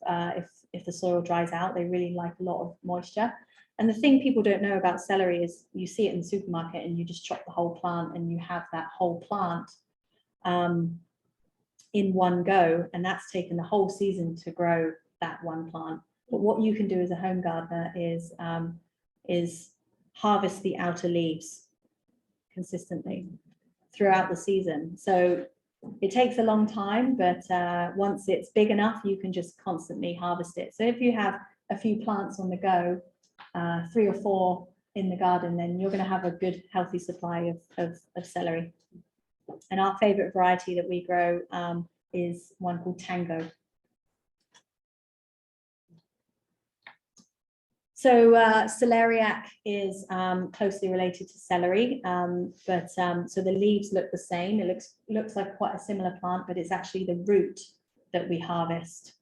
the soil dries out. They really like a lot of moisture. And the thing people don't know about celery is you see it in the supermarket and you just chop the whole plant and you have that whole plant in one go, and that's taken the whole season to grow that one plant. But what you can do as a home gardener is harvest the outer leaves consistently throughout the season. So it takes a long time, but once it's big enough, you can just constantly harvest it. So if you have a few plants on the go, 3 or 4 in the garden, then you're going to have a good healthy supply of celery. And our favorite variety that we grow is one called Tango. So celeriac is closely related to celery, so the leaves look the same. It looks like quite a similar plant, but it's actually the root that we harvest.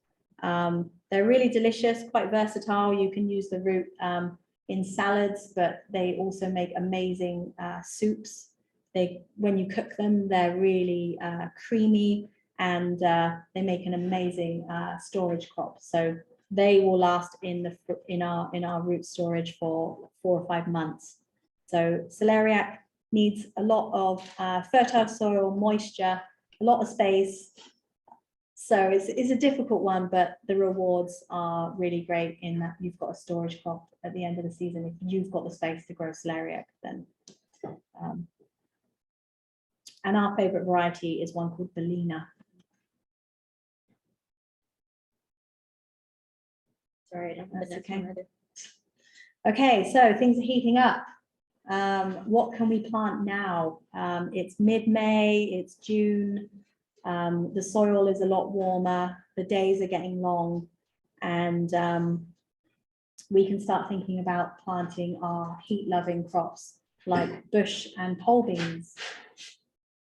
They're really delicious, quite versatile. You can use the root in salads, but they also make amazing soups. When you cook them, they're really creamy, and they make an amazing storage crop. So they will last in our root storage for 4 or 5 months. So celeriac needs a lot of fertile soil, moisture, a lot of space. So it's a difficult one, but the rewards are really great in that you've got a storage crop at the end of the season. If you've got the space to grow celeriac, then. And our favorite variety is one called Bellina. Sorry, I don't have the That's next okay. one ready. Okay, so things are heating up. What can we plant now? It's mid-May, it's June. The soil is a lot warmer, the days are getting long, and we can start thinking about planting our heat-loving crops like bush and pole beans.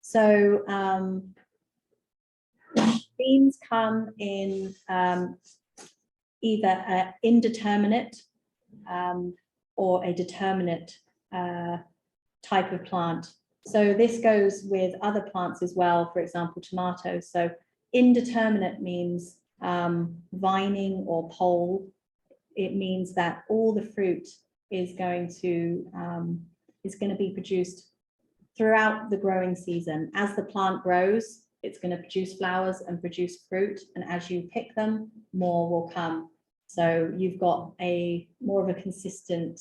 So beans come in either an indeterminate or a determinate type of plant. So this goes with other plants as well, for example, tomatoes. So indeterminate means vining or pole. It means that all the fruit is going to be produced throughout the growing season. As the plant grows, it's going to produce flowers and produce fruit, and as you pick them, more will come. So you've got more of a consistent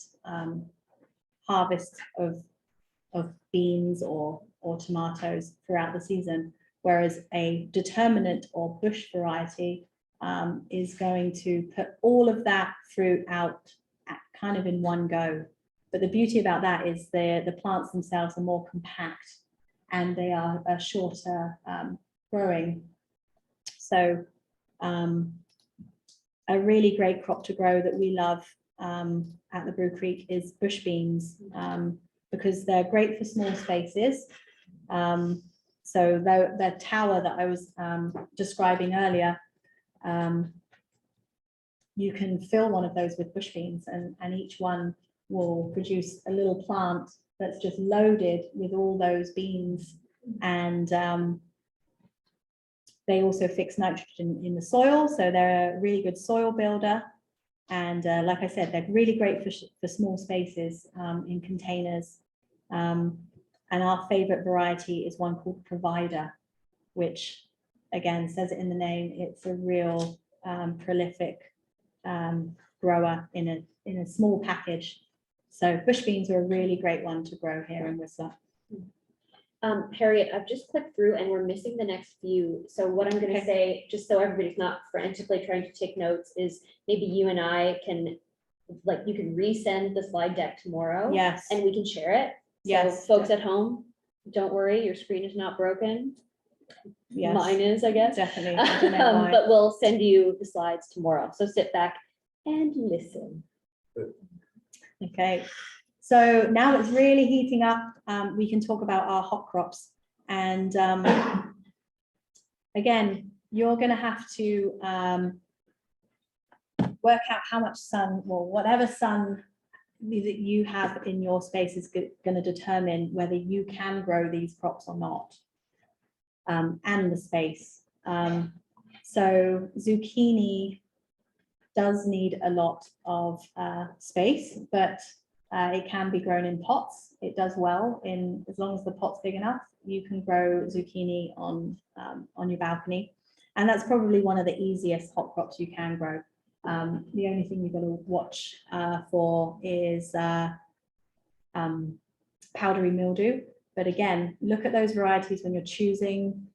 harvest of beans or tomatoes throughout the season, whereas a determinate or bush variety is going to put all of that fruit out kind of in one go. But the beauty about that is the plants themselves are more compact and they are shorter growing. So a really great crop to grow that we love at the Brew Creek is bush beans, because they're great for small spaces. So the tower that I was describing earlier, you can fill one of those with bush beans, and each one will produce a little plant that's just loaded with all those beans. And they also fix nitrogen in the soil, so they're a really good soil builder. And like I said, they're really great for small spaces in containers. And our favorite variety is one called Provider, which again says it in the name. It's a real prolific grower in a small package. So bush beans are a really great one to grow here in Whistler. Harriet, I've just clicked through and we're missing the next few. So what I'm going to say, just so everybody's not frantically trying to take notes, is maybe you and I can, like, you can resend the slide deck tomorrow. Yes. And we can share it. Yes. So folks at home, don't worry, your screen is not broken. Yes. Mine is, I guess. Definitely. I don't know why. But we'll send you the slides tomorrow. So sit back and listen. Okay. So now it's really heating up. We can talk about our hot crops. And again, you're going to have to work out how much sun, or whatever sun that you have in your space is going to determine whether you can grow these crops or not, and the space. So zucchini does need a lot of space, but it can be grown in pots. It does well as long as the pot's big enough. You can grow zucchini on your balcony, and that's probably one of the easiest hot crops you can grow. The only thing you've got to watch for is powdery mildew. But again, look at those varieties when you're choosing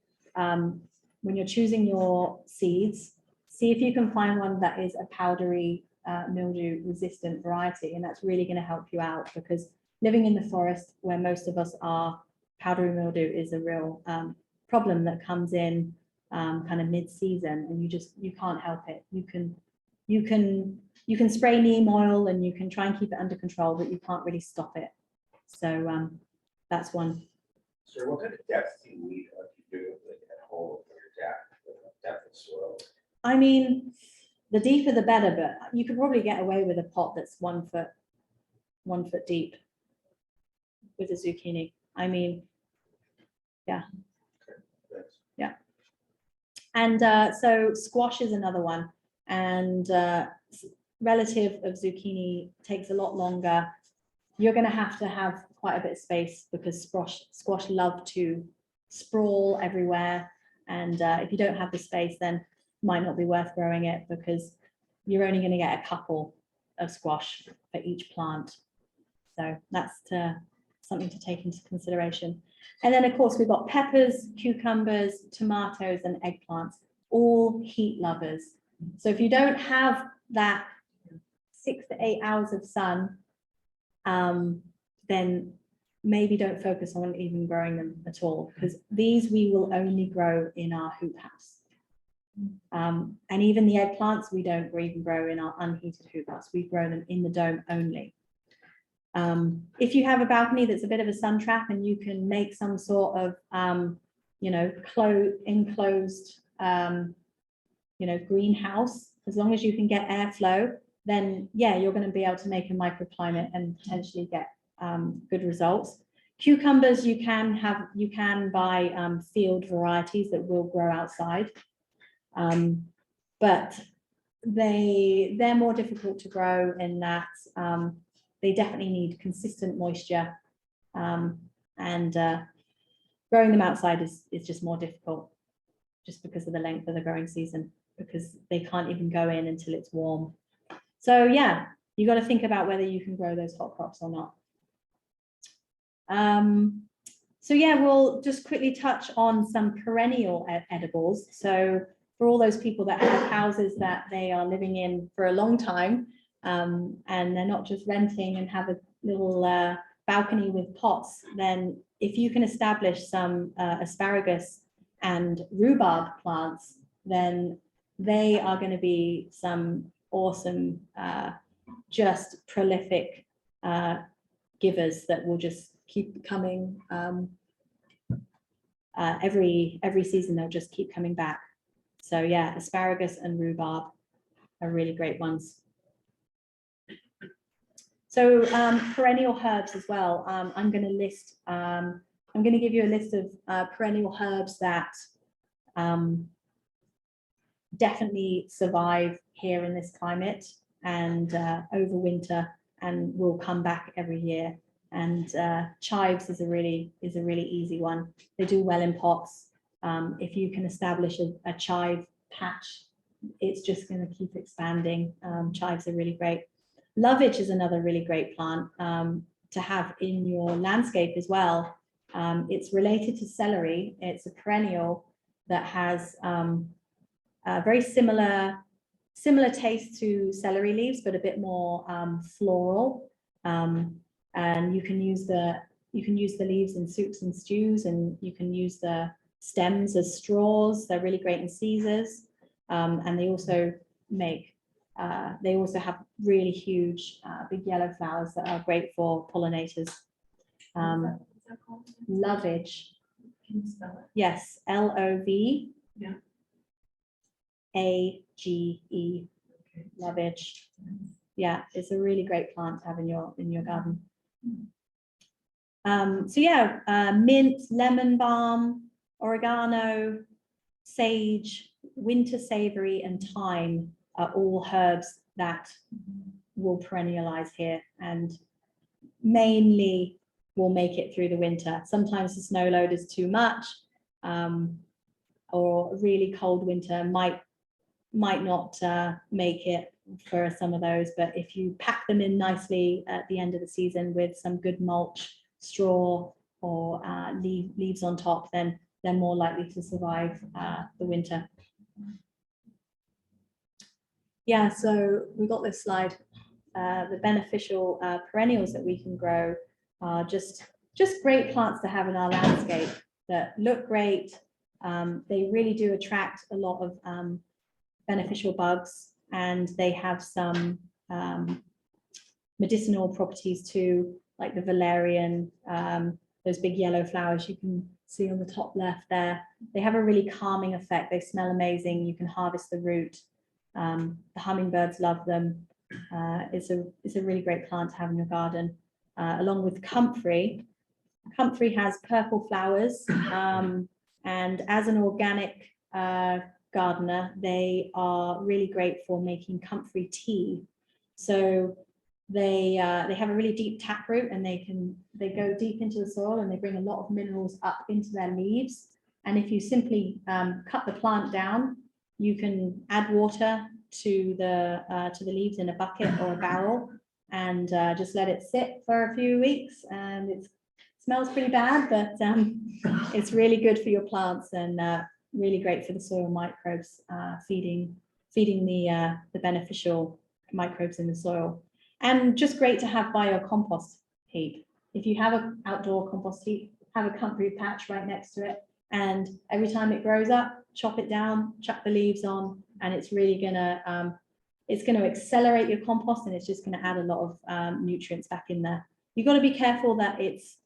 your seeds. See if you can find one that is a powdery mildew resistant variety, and that's really going to help you out, because living in the forest where most of us are, powdery mildew is a real problem that comes in kind of mid-season, and you can't help it. You can you can spray neem oil and you can try and keep it under control, but you can't really stop it. So that's one. So what kind of depth do you need if you do like at home for your depth of soil? I mean, the deeper the better, but you could probably get away with a pot that's 1 foot deep with a zucchini. I mean, Thanks. and so squash is another one, and relative of zucchini takes a lot longer. You're going to have quite a bit of space because squash love to sprawl everywhere, and if you don't have the space, then it might not be worth growing it because you're only going to get a couple of squash for each plant. So that's something to take into consideration. And then of course we've got peppers, cucumbers, tomatoes, and eggplants, all heat lovers. So if you don't have that 6 to 8 hours of sun, then maybe don't focus on even growing them at all, because these we will only grow in our hoop house. And even the eggplants we don't even grow in our unheated hoop house. We grow them in the dome only. If you have a balcony that's a bit of a sun trap and you can make some sort of, enclosed, greenhouse, as long as you can get airflow, then yeah, you're going to be able to make a microclimate and potentially get good results. Cucumbers, you can buy field varieties that will grow outside, but they're more difficult to grow in that they definitely need consistent moisture, and growing them outside is just more difficult, just because of the length of the growing season, because they can't even go in until it's warm. So yeah, you got to think about whether you can grow those hot crops or not. So yeah, we'll just quickly touch on some perennial edibles. So for all those people that have houses that they are living in for a long time, and they're not just renting and have a little balcony with pots, then if you can establish some asparagus and rhubarb plants, then they are going to be some awesome, just prolific givers that will just keep coming. Every season they'll just keep coming back. So yeah, asparagus and rhubarb are really great ones. So perennial herbs as well. I'm going to give you a list of perennial herbs that definitely survive here in this climate and over winter and will come back every year. And chives is a really easy one. They do well in pots. If you can establish a chive patch, it's just going to keep expanding. Chives are really great. Lovage is another really great plant to have in your landscape as well. It's related to celery. It's a perennial that has a very similar taste to celery leaves, but a bit more floral. And you can use the leaves in soups and stews, and you can use the stems as straws. They're really great in Caesars, and they also have really huge big yellow flowers that are great for pollinators. Lovage. Can you spell it? Yes, LOVAGE. Okay. Lovage. Yeah, it's a really great plant to have in your garden. So yeah, mint, lemon balm, oregano, sage, winter savory, and thyme are all herbs that will perennialize here and mainly will make it through the winter. Sometimes the snow load is too much, or a really cold winter might not make it for some of those, but if you pack them in nicely at the end of the season with some good mulch, straw, or leaves on top, then they're more likely to survive the winter. Yeah, so we got this slide. The beneficial perennials that we can grow are just great plants to have in our landscape that look great. They really do attract a lot of beneficial bugs, and they have some medicinal properties too, like the valerian, those big yellow flowers you can see on the top left there. They have a really calming effect. They smell amazing. You can harvest the root. The hummingbirds love them. It's a really great plant to have in your garden, along with comfrey. Comfrey has purple flowers, and as an organic gardener, they are really great for making comfrey tea. So they have a really deep taproot, and they go deep into the soil, and they bring a lot of minerals up into their leaves. And if you simply cut the plant down, you can add water to the leaves in a bucket or a barrel, and just let it sit for a few weeks. And it smells pretty bad, but it's really good for your plants, and really great for the soil microbes, feeding the beneficial microbes in the soil. And just great to have by your compost heap. If you have an outdoor compost heap, have a comfrey patch right next to it, and every time it grows up, chop it down, chuck the leaves on, and it's really gonna accelerate your compost, and it's just gonna add a lot of nutrients back in there. You've got to be careful that it's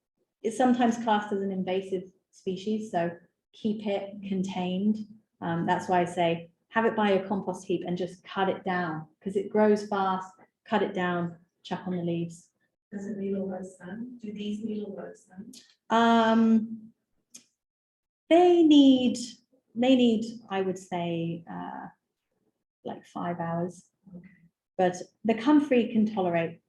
sometimes classed as an invasive species, so keep it contained. That's why I say have it by your compost heap and just cut it down, because it grows fast. Cut it down, chuck on the leaves. Does it need a lot of sun? Do these need a lot of sun? They need, I would say, like 5 hours. Okay. But the comfrey can tolerate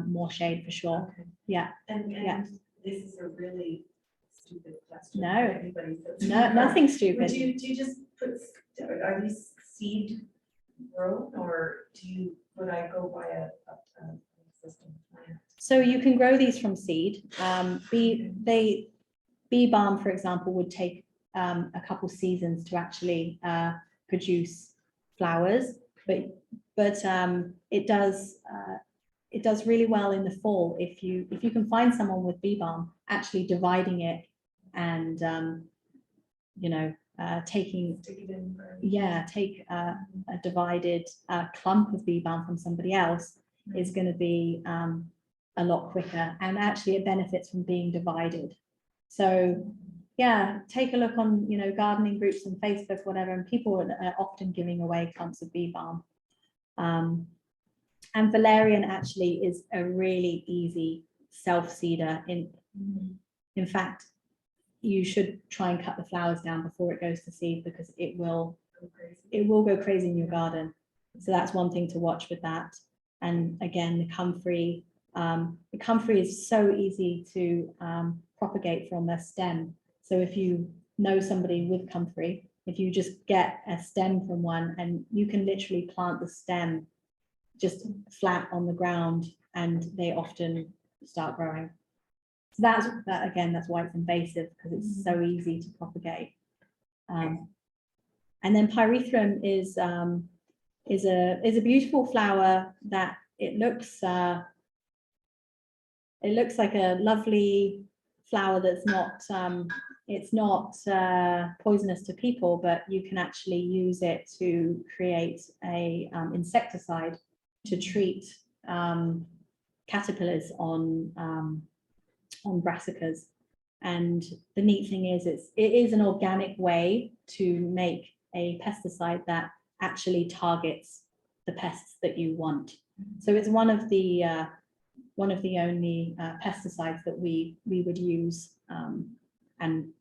more shade for sure. Okay. Yeah. And Yeah. this is a really stupid question. No. Everybody says- No, nothing Would stupid. you, do you just put, are these seed grown, or would I go by a system plant? So you can grow these from seed. Bee balm, for example, would take a couple seasons to actually produce flowers, but it does really well in the fall if you can find someone with bee balm actually dividing it and taking Stick it in for- take a divided clump of bee balm from somebody else is going to be a lot quicker, and actually it benefits from being divided. So yeah, take a look on gardening groups on Facebook, whatever, and people are often giving away clumps of bee balm. And valerian actually is a really easy self-seeder. In fact, you should try and cut the flowers down before it goes to seed, because it will go crazy in your garden. So that's one thing to watch with that. And again, the comfrey is so easy to propagate from a stem. So if you know somebody with comfrey, if you just get a stem from one, and you can literally plant the stem just flat on the ground, and they often start growing. So that's why it's invasive, because it's so easy to propagate. And then pyrethrum is a beautiful flower that it looks like a lovely flower that's not poisonous to people, but you can actually use it to create a insecticide to treat caterpillars on brassicas. And the neat thing is it is an organic way to make a pesticide that actually targets the pests that you want. So it's one of the only pesticides that we would use, and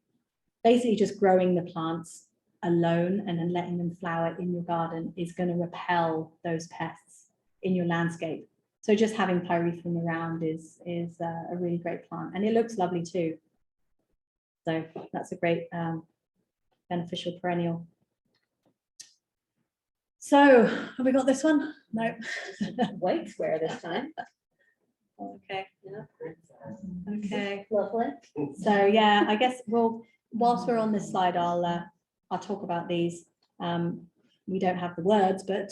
basically just growing the plants alone and then letting them flower in your garden is going to repel those pests in your landscape. So just having pyrethrum around is a really great plant, and it looks lovely too. So that's a great beneficial perennial. So have we got this one? No. White square this time. Okay. Yeah. Okay. Lovely. So yeah, I guess whilst we're on this slide, I'll talk about these. We don't have the words, but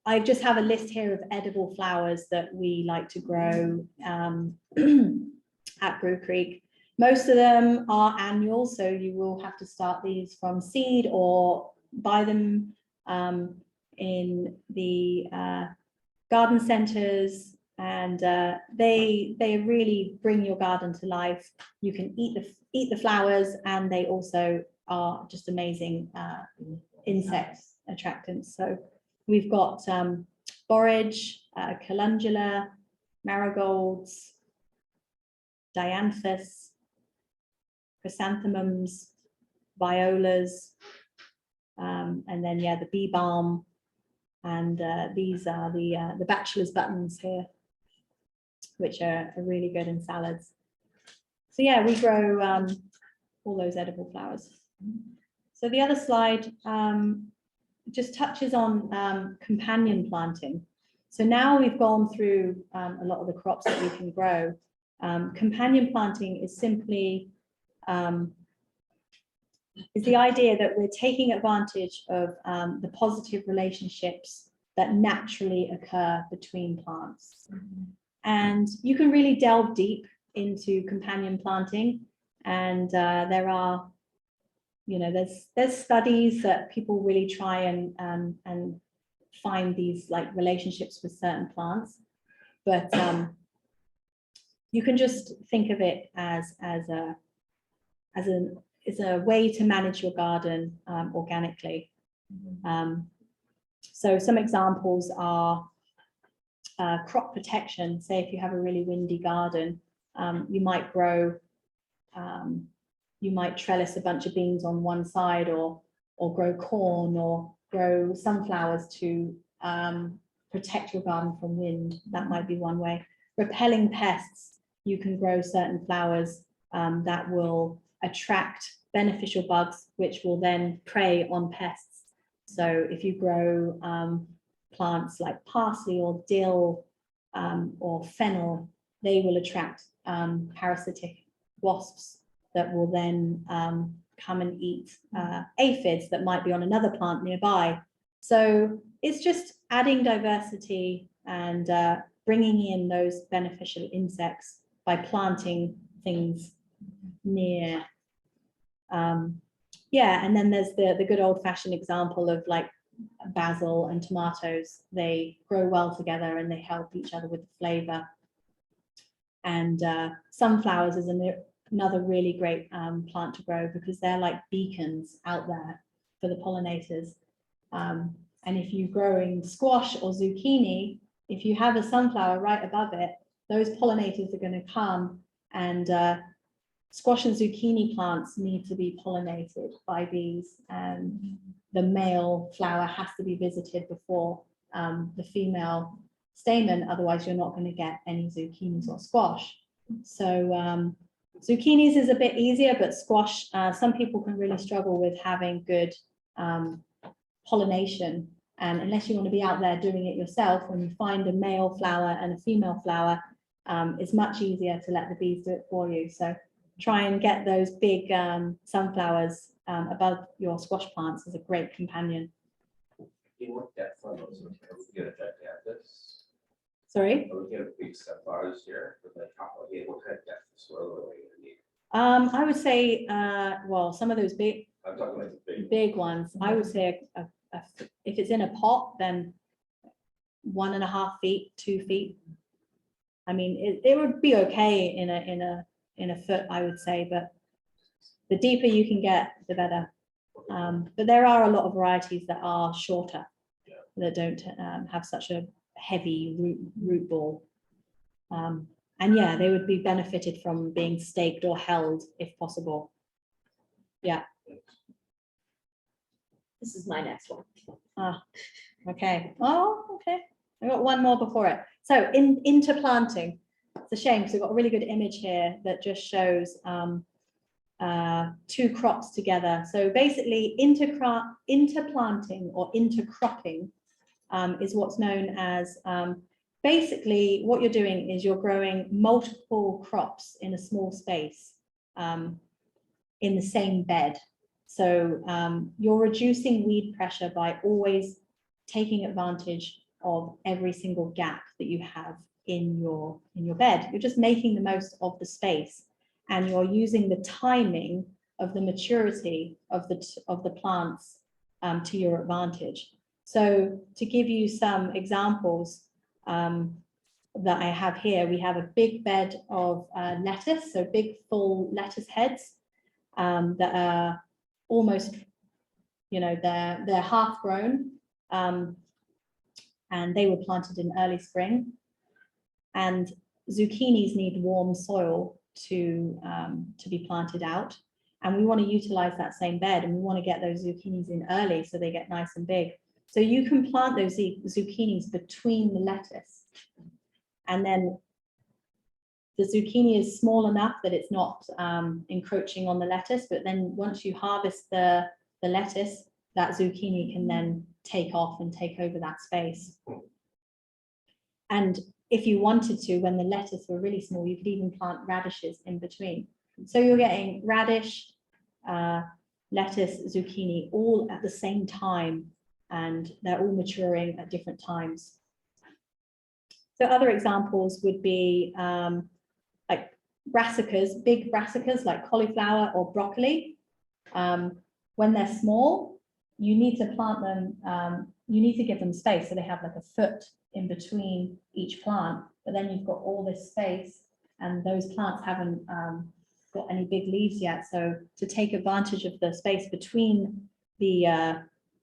I just have a list here of edible flowers that we like to grow at Brew Creek. Most of them are annual, so you will have to start these from seed or buy them in the garden centres, and they really bring your garden to life. You can eat the flowers, and they also are just amazing insect attractants. So we've got borage, calendula, marigolds, dianthus, chrysanthemums, violas, and then the bee balm, and these are the bachelor's buttons here, which are really good in salads. So yeah, we grow all those edible flowers. So the other slide just touches on companion planting. So now we've gone through a lot of the crops that we can grow. Companion planting is simply is the idea that we're taking advantage of the positive relationships that naturally occur between plants. And you can really delve deep into companion planting, and there are, there's studies that people really try and find these like relationships with certain plants, but you can just think of it as a way to manage your garden organically. So some examples are crop protection. Say if you have a really windy garden, you might trellis a bunch of beans on one side, or grow corn, or grow sunflowers to protect your garden from wind. That might be one way. Repelling pests, you can grow certain flowers that will attract beneficial bugs, which will then prey on pests. So if you grow plants like parsley or dill or fennel, they will attract parasitic wasps that will then come and eat aphids that might be on another plant nearby. So it's just adding diversity and bringing in those beneficial insects by planting things near. And then there's the good old-fashioned example of like basil and tomatoes. They grow well together and they help each other with the flavor. And sunflowers is another really great plant to grow, because they're like beacons out there for the pollinators. And if you're growing squash or zucchini, if you have a sunflower right above it, those pollinators are going to come, and squash and zucchini plants need to be pollinated by bees, and the male flower has to be visited before the female stamen, otherwise you're not going to get any zucchinis or squash. So zucchinis is a bit easier, but squash, some people can really struggle with having good pollination. And unless you want to be out there doing it yourself, when you find a male flower and a female flower, it's much easier to let the bees do it for you. So try and get those big sunflowers above your squash plants as a great companion. What depth on those? Are we gonna try to have this? Sorry? Are we gonna big sunflowers here? What kind of depth of soil are we gonna need? I would say, well, some of those big I'm talking like the big ones, I would say if it's in a pot, then 1.5 feet, 2 feet. I mean, it would be okay in a foot, I would say, but the deeper you can get, the better. But there are a lot of varieties that are shorter, that don't have such a heavy root ball. And yeah, they would be benefited from being staked or held if possible. Yeah. This is my next one. Okay. Oh, okay. I got one more before it. So interplanting. It's a shame because we've got a really good image here that just shows two crops together. So basically interplanting or intercropping is what's known as, basically what you're doing is you're growing multiple crops in a small space in the same bed. So you're reducing weed pressure by always taking advantage of every single gap that you have in your bed. You're just making the most of the space, and you're using the timing of the maturity of the plants to your advantage. So to give you some examples that I have here, we have a big bed of lettuce, so big full lettuce heads that are almost, you know, they're half grown, and they were planted in early spring. And zucchinis need warm soil to be planted out. And we want to utilize that same bed, and we want to get those zucchinis in early so they get nice and big. So you can plant those zucchinis between the lettuce. And then the zucchini is small enough that it's not encroaching on the lettuce. But then once you harvest the lettuce, that zucchini can then take off and take over that space. And if you wanted to, when the lettuce were really small, you could even plant radishes in between. So you're getting radish, lettuce, zucchini, all at the same time, and they're all maturing at different times. So other examples would be like brassicas, big brassicas like cauliflower or broccoli. When they're small, you need to plant them, you need to give them space so they have like a foot in between each plant, but then you've got all this space and those plants haven't got any big leaves yet. So to take advantage of the space between the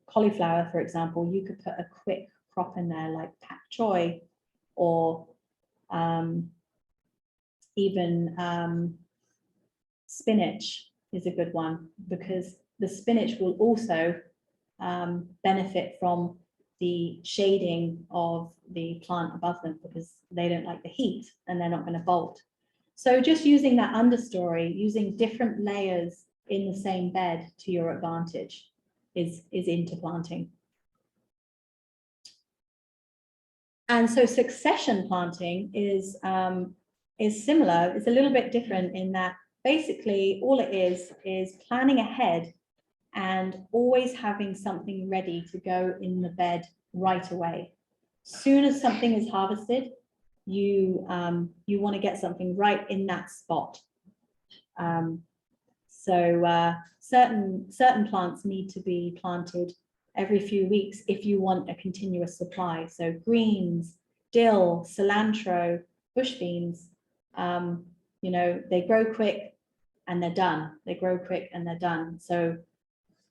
cauliflower, for example, you could put a quick crop in there like pak choi, or even spinach is a good one, because the spinach will also benefit from the shading of the plant above them, because they don't like the heat and they're not going to bolt. So just using that understory, using different layers in the same bed to your advantage is into planting. And so succession planting is similar. It's a little bit different in that basically all it is planning ahead and always having something ready to go in the bed right away. Soon as something is harvested, you want to get something right in that spot. Certain plants need to be planted every few weeks if you want a continuous supply. So greens, dill, cilantro, bush beans, you know, they grow quick and they're done. They grow quick and they're done. So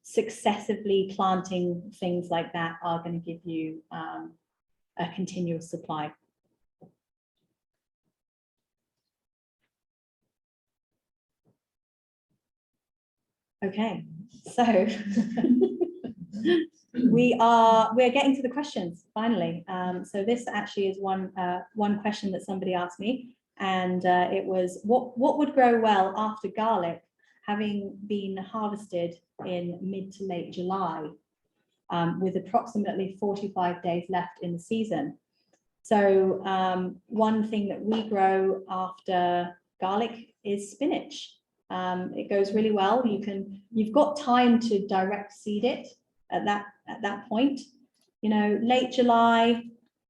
successively planting things like that are going to give you a continuous supply. Okay, so we're getting to the questions finally. So this actually is one question that somebody asked me, and it was what would grow well after garlic having been harvested in mid to late July, with approximately 45 days left in the season. So one thing that we grow after garlic is spinach. It goes really well. You've got time to direct seed it at that point. You know, late July,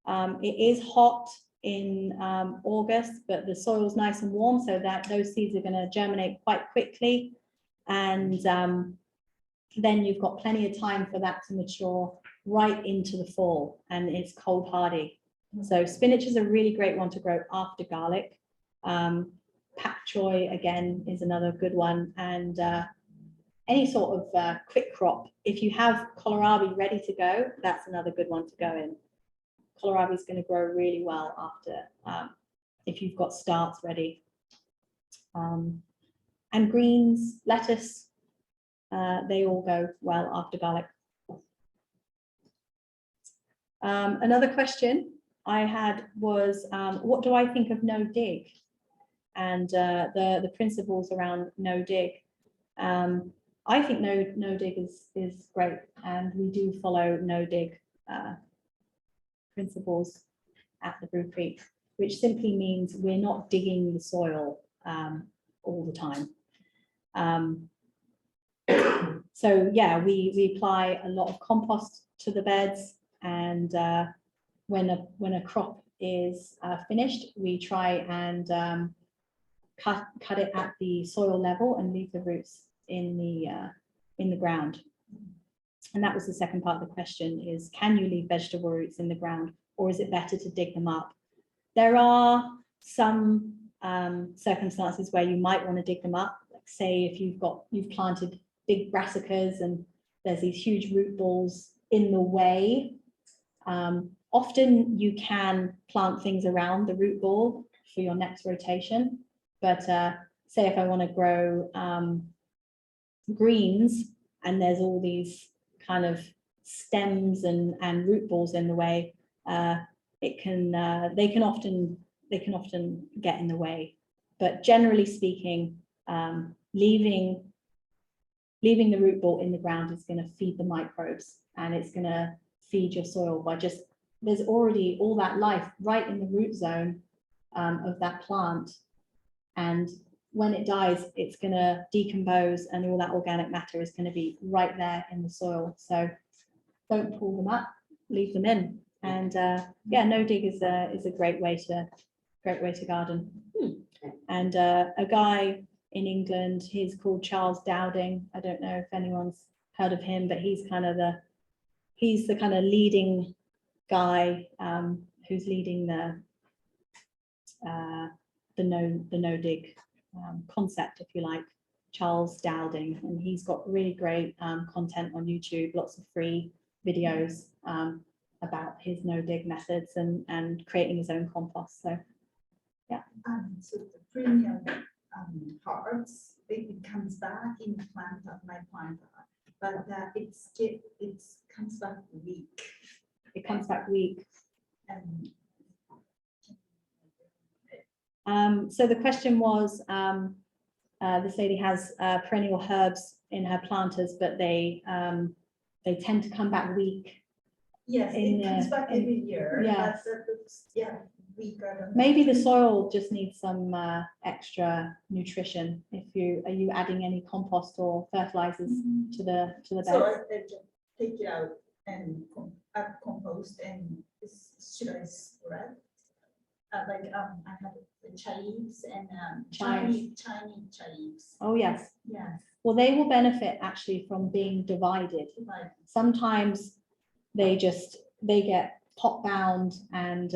it is hot in August, but the soil's nice and warm, so that those seeds are going to germinate quite quickly. And then you've got plenty of time for that to mature right into the fall, and it's cold hardy. So spinach is a really great one to grow after garlic. Pak choi again is another good one, and any sort of quick crop. If you have kohlrabi ready to go, that's another good one to go in. Kohlrabi is going to grow really well after, if you've got starts ready. And greens, lettuce, they all go well after garlic. Another question I had was, what do I think of no dig? And the principles around no dig. I think no dig is great, and we do follow no dig principles at the Brew Creek, which simply means we're not digging the soil all the time. So yeah, we apply a lot of compost to the beds, and when a crop is finished, we try and cut it at the soil level and leave the roots in the ground. And that was the second part of the question is, can you leave vegetable roots in the ground or is it better to dig them up? There are some circumstances where you might want to dig them up. Like say if you've planted big brassicas and there's these huge root balls in the way. Often you can plant things around the root ball for your next rotation. But say if I want to grow greens and there's all these kind of stems and root balls in the way, they can often get in the way. But generally speaking, leaving the root ball in the ground is going to feed the microbes and it's going to feed your soil by just, there's already all that life right in the root zone of that plant. And when it dies, it's going to decompose and all that organic matter is going to be right there in the soil. So don't pull them up, leave them in. And yeah, no dig is a great way to garden. And a guy in England, he's called Charles Dowding. I don't know if anyone's heard of him, but he's the kind of leading guy who's leading the no dig concept, if you like, Charles Dowding, and he's got really great content on YouTube, lots of free videos about his no dig methods and creating his own compost. So yeah. So the premium parts, it comes back in the plant of my plant, but it comes back weak. It comes back weak. So the question was, this lady has perennial herbs in her planters, but they tend to come back weak. Yes, it comes back every year. Yes. But that looks, yeah, weaker. Maybe the soil just needs some extra nutrition. Are you adding any compost or fertilizers to the bed? So I just take it out and add compost and should I spread? I have the chives and tiny chives. Oh yes. Yes. Well, they will benefit actually from being divided. Sometimes they get pot bound and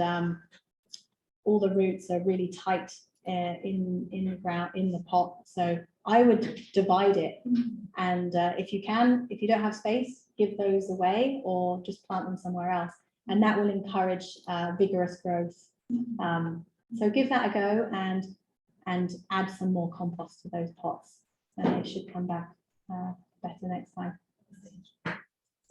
all the roots are really tight in the ground, in the pot. So I would divide it. And if you don't have space, give those away or just plant them somewhere else. And that will encourage vigorous growth. So give that a go and add some more compost to those pots and they should come back better next time.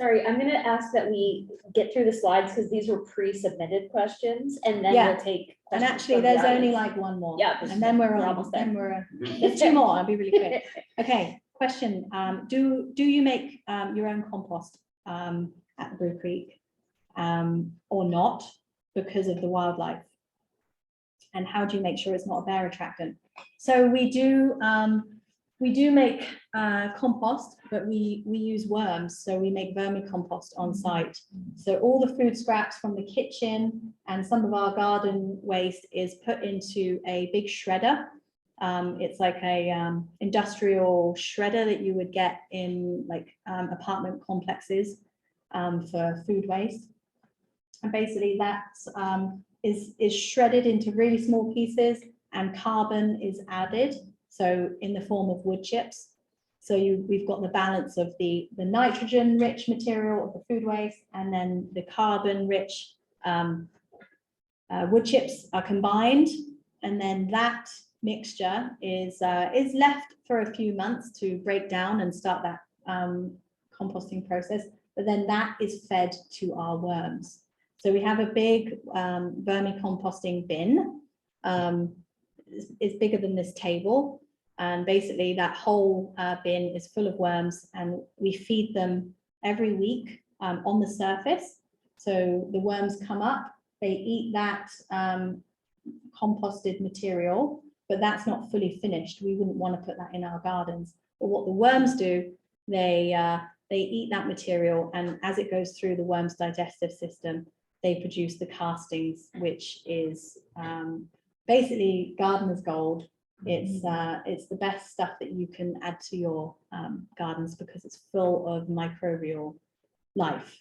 Sorry, I'm gonna ask that we get through the slides because these were pre-submitted questions and then Yeah. we'll take And questions actually, from the there's only audience. like one more. Yeah, And then we're almost there. there's two more. I'll be really quick. Okay, question. Do you make your own compost at Brew Creek or not because of the wildlife? And how do you make sure it's not a bear attractant? So we do make compost, but we use worms. So we make vermicompost on site. So all the food scraps from the kitchen and some of our garden waste is put into a big shredder. It's like a industrial shredder that you would get in like apartment complexes for food waste. And basically that is shredded into really small pieces and carbon is added. So in the form of wood chips. So we've got the balance of the nitrogen rich material of the food waste and then the carbon rich wood chips are combined. And then that mixture is left for a few months to break down and start that composting process. But then that is fed to our worms. So we have a big vermicomposting bin. It's bigger than this table. And basically that whole bin is full of worms and we feed them every week on the surface. So the worms come up, they eat that composted material, but that's not fully finished. We wouldn't want to put that in our gardens. But what the worms do, they eat that material and as it goes through the worm's digestive system, they produce the castings, which is basically gardener's gold. It's the best stuff that you can add to your gardens because it's full of microbial life.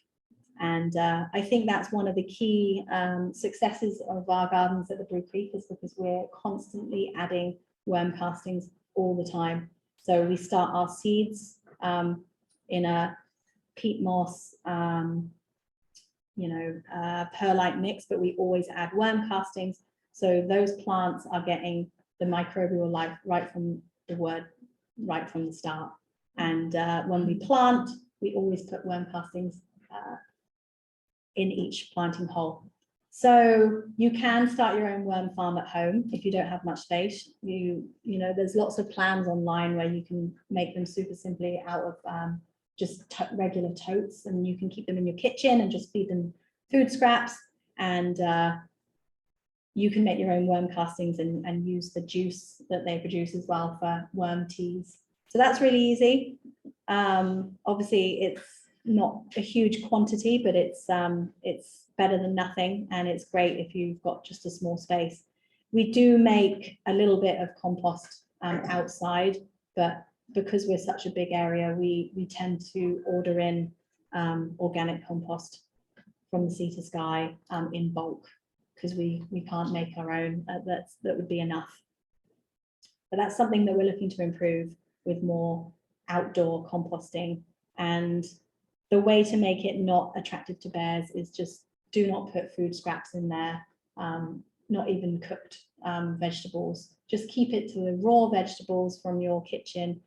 And I think that's one of the key successes of our gardens at the Brew Creek, is because we're constantly adding worm castings all the time. So we start our seeds in a peat moss, perlite mix, but we always add worm castings. So those plants are getting the microbial life right from the start. And when we plant, we always put worm castings in each planting hole. So you can start your own worm farm at home if you don't have much space. There's lots of plans online where you can make them super simply out of just regular totes, and you can keep them in your kitchen and just feed them food scraps, and you can make your own worm castings and use the juice that they produce as well for worm teas. So that's really easy. Obviously it's not a huge quantity, but it's better than nothing, and it's great if you've got just a small space. We do make a little bit of compost outside, but because we're such a big area, we tend to order in organic compost from the sea to sky in bulk, because we can't make our own. That would be enough. But that's something that we're looking to improve with more outdoor composting. And the way to make it not attractive to bears is just do not put food scraps in there, not even cooked vegetables. Just keep it to the raw vegetables from your kitchen,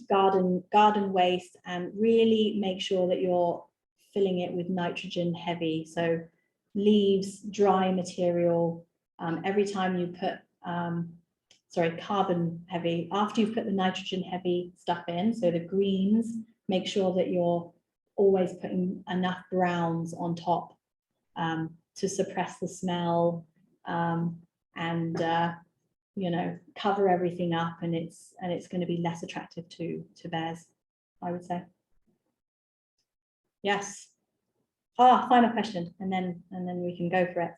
garden waste, and really make sure that you're filling it with nitrogen heavy. So leaves, dry material, every time you put, carbon heavy, after you've put the nitrogen heavy stuff in, so the greens, make sure that you're always putting enough browns on top to suppress the smell, and cover everything up, and it's going to be less attractive to bears, I would say. Yes. Final question, and then we can go for it.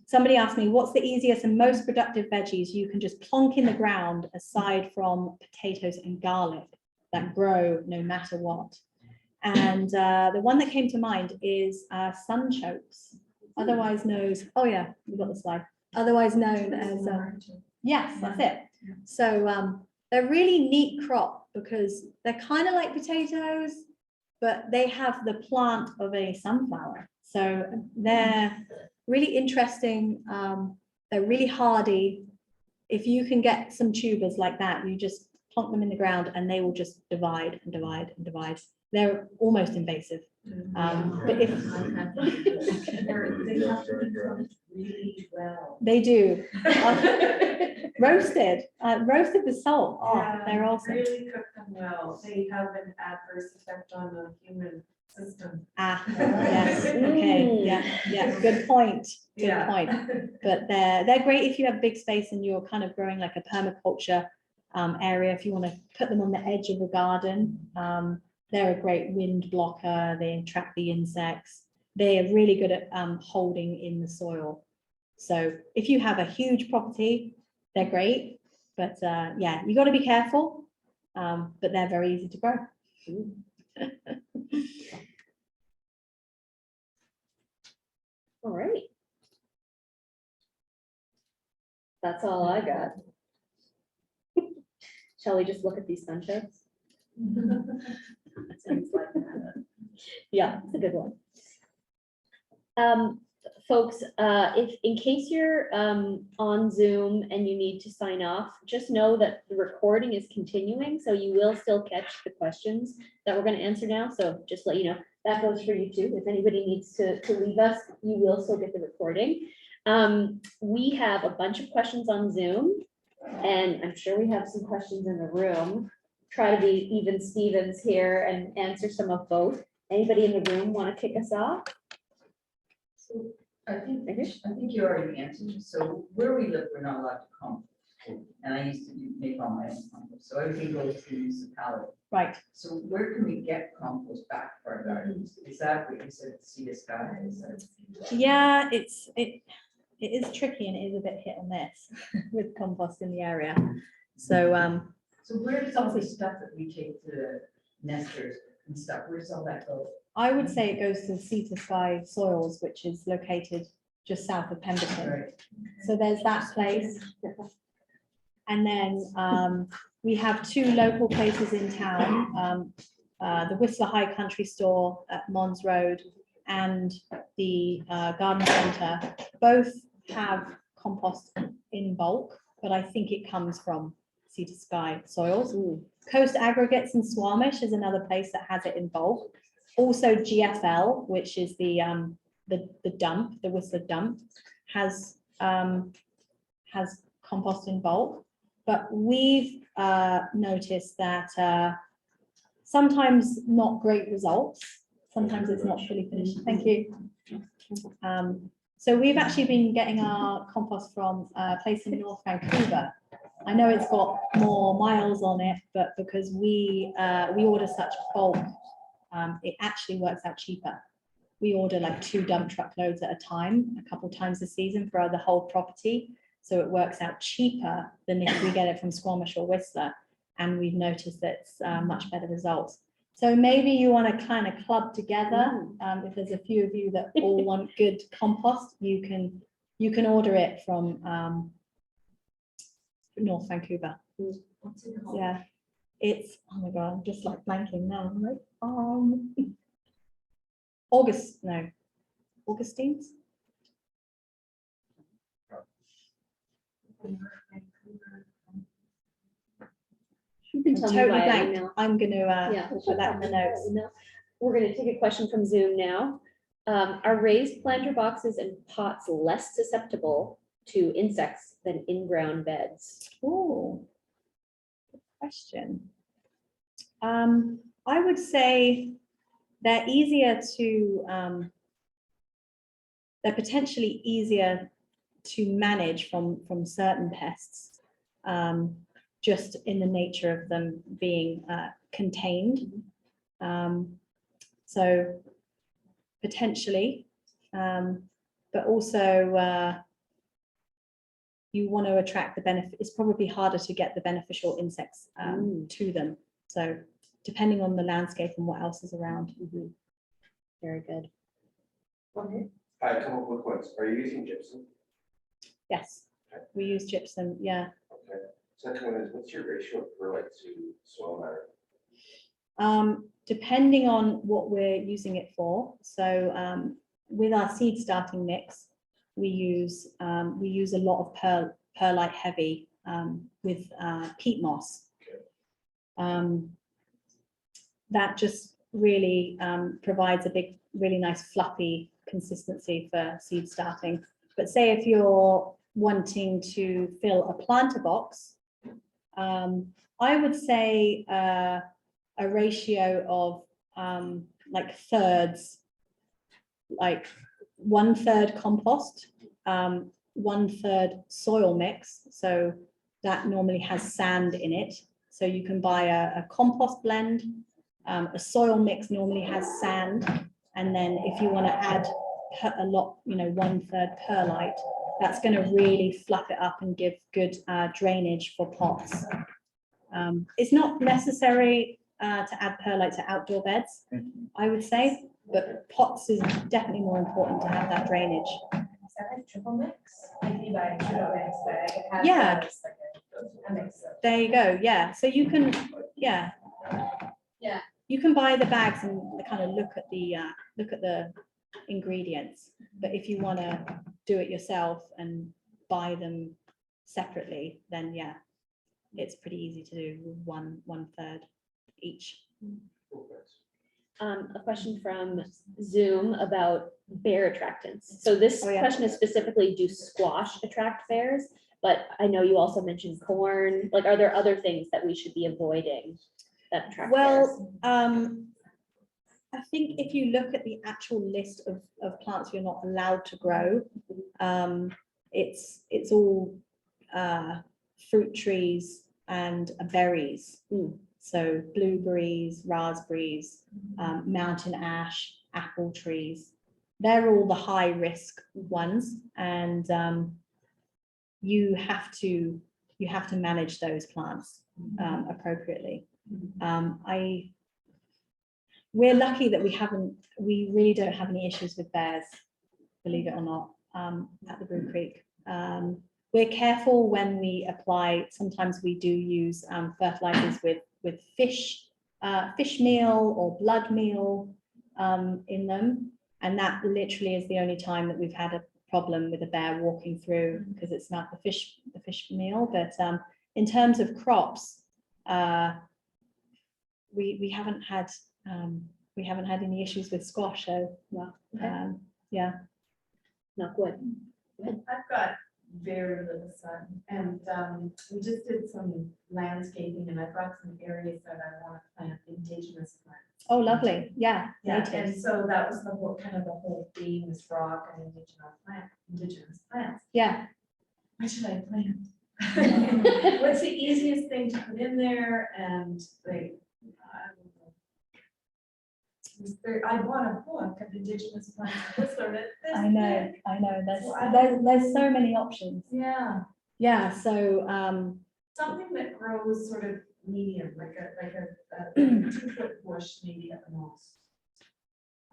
Somebody asked me, what's the easiest and most productive veggies you can just plonk in the ground aside from potatoes and garlic that grow no matter what? And the one that came to mind is sunchokes, otherwise known as, oh yeah, we've got the slide, otherwise known as, yes, that's it. So they're really neat crop because they're kind of like potatoes, but they have the plant of a sunflower. So they're really interesting. They're really hardy. If you can get some tubers like that, you just plonk them in the ground and they will just divide and divide and divide. They're almost invasive. But if they have to be cooked really well. they do. Roasted with salt. Oh, Yeah, they're awesome. really cook them well. They have an adverse effect on the human system. Yes, okay, yeah, good point. Good point. But they're great if you have big space and you're kind of growing like a permaculture area. If you want to put them on the edge of the garden, they're a great wind blocker. They trap the insects. They are really good at holding in the soil. So if you have a huge property, they're great. But yeah, you got to be careful. But they're very easy to grow. All right. That's all I got. Shall we just look at these sunchokes? Sounds like that. Yeah, it's a good one. Folks, if in case you're on Zoom and you need to sign off, just know that the recording is continuing, so you will still catch the questions that we're going to answer now. So just let you know that goes for you too. If anybody needs to leave us, you will still get the recording. We have a bunch of questions on Zoom, and I'm sure we have some questions in the room. Try to be even Stevens here and answer some of both. Anybody in the room want to kick us off? So I think you already answered. So where we live, we're not allowed to compost. And I used to make all my own compost. So everything goes to the municipality. Right. So where can we get compost back for our gardens? Is that what you said, sea to sky? Is that... Yeah, it is tricky, and it is a bit hit or miss with compost in the area. So so where does all the stuff that we take to nesters and stuff, where's all that go? I would say it goes to Sea to Sky Soils, which is located just south of Pemberton. Right. So there's that place. And then we have two local places in town, the Whistler High Country Store at Mons Road and the Garden Centre. Both have compost in bulk, but I think it comes from Sea to Sky Soils. Coast Aggregates in Swarmish is another place that has it in bulk. Also GFL, which is the dump, the Whistler dump, has compost in bulk. But we've noticed that sometimes not great results. Sometimes it's not fully finished. Thank you. So we've actually been getting our compost from a place in North Vancouver. I know it's got more miles on it, but because we order such bulk, it actually works out cheaper. We order like 2 dump truckloads at a time, a couple times a season for the whole property. So it works out cheaper than if we get it from Squamish or Whistler. And we've noticed that it's much better results. So maybe you want to kind of club together. If there's a few of you that all want good compost, you can order it from North Vancouver. What's it called? Yeah, it's, oh my God, I'm just like blanking now. I'm like, Augustine's. You can I'm tell me totally via blank. email. I'm gonna Yeah. put that in the notes. We're gonna take a question from Zoom now. Are raised planter boxes and pots less susceptible to insects than in-ground beds? Oh, good question. I would say they're easier to, they're potentially easier to manage from certain pests, just in the nature of them being contained. So potentially, but also you want to attract the benefit. It's probably harder to get the beneficial insects to them. So depending on the landscape and what else is around. Very good. I come up with ones. Are you using gypsum? Yes, we use gypsum. Yeah. Okay. Second one is, what's your ratio of perlite to soil matter? Depending on what we're using it for. So with our seed starting mix, we use a lot of perlite heavy with peat moss. Okay. That just really provides a big, really nice fluffy consistency for seed starting. But say if you're wanting to fill a planter box, I would say a ratio of like thirds, like 1/3 compost, 1/3 soil mix. So that normally has sand in it. So you can buy a compost blend. A soil mix normally has sand. And then if you want to add a lot, 1/3 perlite, that's going to really fluff it up and give good drainage for pots. It's not necessary to add perlite to outdoor beds, I would say, but pots is definitely more important to have that drainage. Is that like triple mix? Like you buy a triple mix bag, it has Yeah. that, it's like a mix of. There you go. Yeah. So you can, yeah. Yeah. You can buy the bags and kind of look at the ingredients. But if you want to do it yourself and buy them separately, then yeah, it's pretty easy to do 1/3 each. A question from Zoom about bear attractants. So this Oh, yeah. question is specifically, do squash attract bears? But I know you also mentioned corn. Like, are there other things that we should be avoiding that attract bears? Well, I think if you look at the actual list of plants you're not allowed to grow, it's all fruit trees and berries. So blueberries, raspberries, mountain ash, apple trees, they're all the high risk ones. And you have to manage those plants appropriately. we're lucky that we really don't have any issues with bears, believe it or not, at the Brew Creek. We're careful when we apply. Sometimes we do use fertilizers with fish meal or blood meal in them. And that literally is the only time that we've had a problem with a bear walking through, because it's not the fish meal. But in terms of crops, we haven't had any issues with squash. So well, yeah. Not good. I've got very little sun, and we just did some landscaping, and I've got some areas that I want to plant indigenous plants. Oh, lovely. Yeah. Yeah, and Natives. so that was the whole, kind of the whole theme, is rock and indigenous plants. Yeah. What should I plant? What's the easiest thing to put in there, and like, I don't know. I bought a book of indigenous plants in Whistler that this I know. big. There's so many options. Yeah, Yeah. So something that grows sort of medium, like a 2-foot bush, maybe at the most.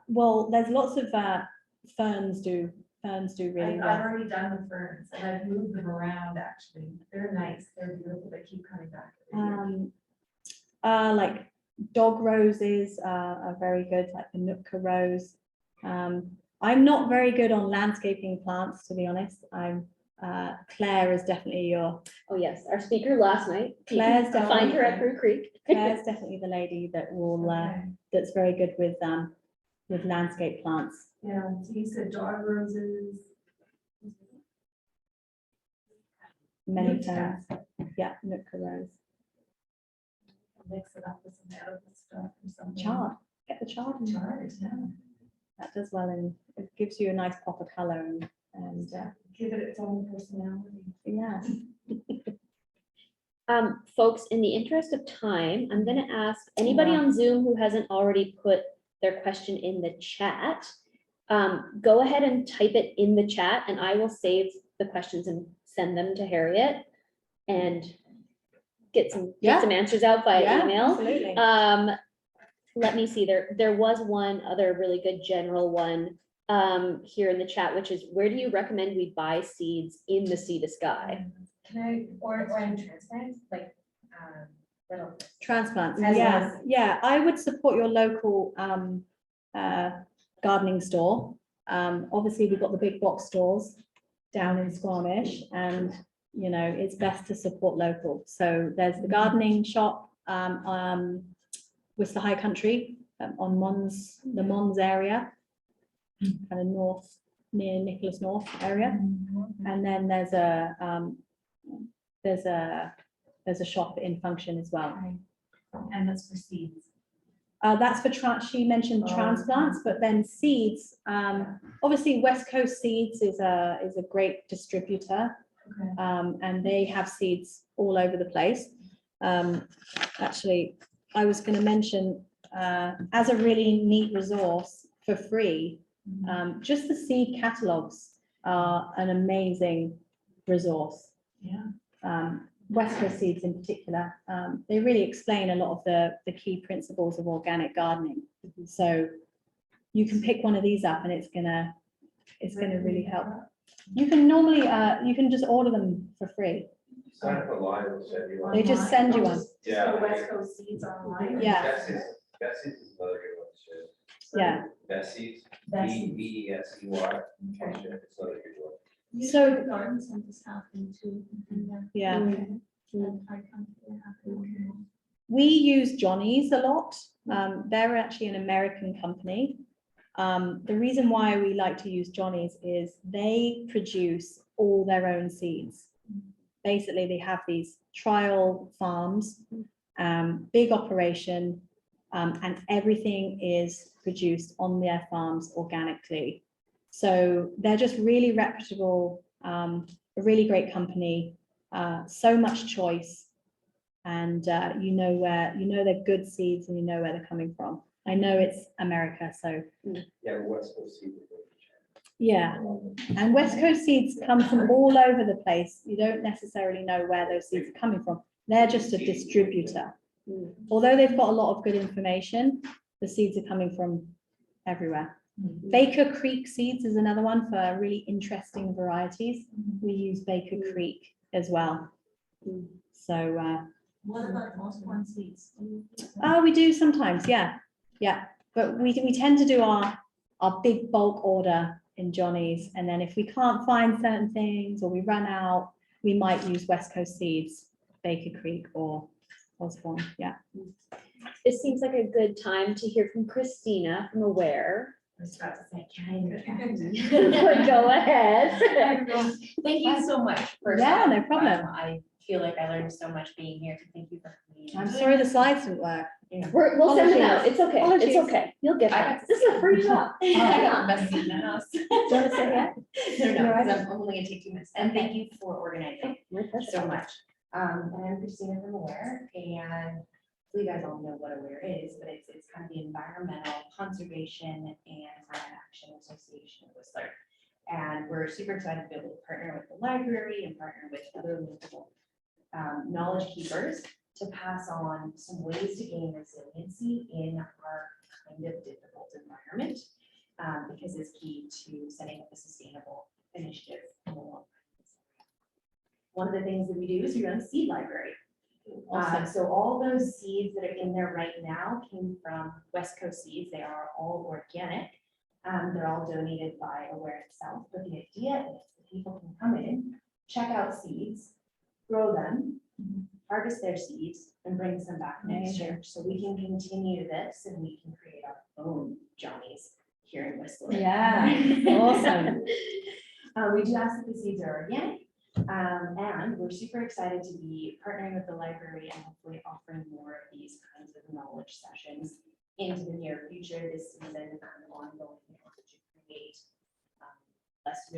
well, there's lots of ferns do really I've well. already done the ferns, and I've moved them around, actually. They're nice, they're beautiful, they keep coming back every year. Like dog roses are very good, like the Nootka rose. I'm not very good on landscaping plants, to be honest. Claire is definitely Oh, yes, our speaker last night. Claire's Find her at definitely Brew Creek. Claire's definitely the lady that will Okay. that's very good with landscape plants. Yeah, so you said dog roses. Many Nootka. ferns. Yeah, Nootka rose. Mix it up with some edible stuff or something. Chard. Get the chard. in. Chard, yeah. That does well, and it gives you a nice pop of color and Give it its own personality. yeah. Folks, in the interest of time, I'm gonna ask anybody Yeah. on Zoom who hasn't already put their question in the chat, go ahead and type it in the chat, and I will save the questions and send them to Harriet and get some Yeah. answers out by Yeah, email. absolutely. Let me see, there was one other really good general one here in the chat, which is, where do you recommend we buy seeds in the sea to sky? Can I, or in transplants, like, little. Transplants, As yeah, well. yeah, I would support your local gardening store. Obviously, we've got the big box stores down in Squamish, and you know, it's best to support local. So there's the gardening shop, Whistler High Country, on the Mons area, kind of north, near Nicholas North area. And then there's a shop in Function as well. And that's for seeds. That's for she mentioned Oh. transplants, but then seeds, obviously West Coast Seeds is a great distributor, Okay. and they have seeds all over the place. Actually, I was going to mention, as a really neat resource for free, just the seed catalogs are an amazing resource. Yeah. West Coast Seeds in particular, they really explain a lot of the key principles of organic gardening. So you can pick one of these up, and it's gonna really help. You can normally you can just order them for free. Sign up online, it'll send you one. They just send you one. Yeah. So West Coast Seeds online. Yeah. Bessie's is another good one to share. Yeah. Bessie's, That's- BESEY. Okay. It's another good one. So- The garden centers have them too. And, Yeah. Mm. I come to have them. We use Johnny's a lot. They're actually an American company. The reason why we like to use Johnny's is they produce all their own seeds. Basically, they have these trial farms, big operation, and everything is produced on their farms organically. So they're just really reputable, a really great company, so much choice. And you know they're good seeds, and you know where they're coming from. I know it's America, so Yeah, West Coast Seeds. yeah. And West Coast Seeds come from all over the place. You don't necessarily know where those seeds are coming from. They're just a distributor. Although they've got a lot of good information, the seeds are coming from everywhere. Baker Creek seeds is another one for really interesting varieties. We use Baker Creek as well. So, What about Mossborn seeds? we do sometimes, yeah, but we tend to do our big bulk order in Johnny's, and then if we can't find certain things or we run out, we might use West Coast seeds, Baker Creek or Osborne, yeah. This seems like a good time to hear from Christina from Aware. I was about to say, can Go ahead. Thank you so much. first Yeah, off. no problem. I feel like I learned so much being here. Thank you for coming. I'm sorry the slides didn't work. We'll send them out. It's okay. Apologies. It's okay. You'll get I that. got This is a free job. I got the best seat in the house. Do you want to say that? No, because I'm only gonna take 2 minutes. And thank you for organizing My pleasure. so much. And I'm Christina from Aware, and you guys all know what Aware is, but it's kind of the Environmental Conservation and Climate Action Association of Whistler. And we're super excited to be able to partner with the library and partner with other local knowledge keepers to pass on some ways to gain resiliency in our kind of difficult environment, because it's key to setting up a sustainable initiative in the long run. One of the things that we do is we run a seed library. So all those seeds that are in there right now came from West Coast Seeds. They are all organic. They're all donated by Aware itself, but the idea is that people can come in, check out seeds, grow them, harvest their seeds, and bring some back next year. So we can continue this and we can create our own Johnny's here in Whistler. Yeah, awesome. We do ask that the seeds are organic. And we're super excited to be partnering with the library and hopefully offering more of these kinds of knowledge sessions into the near future this season and ongoing in order to create less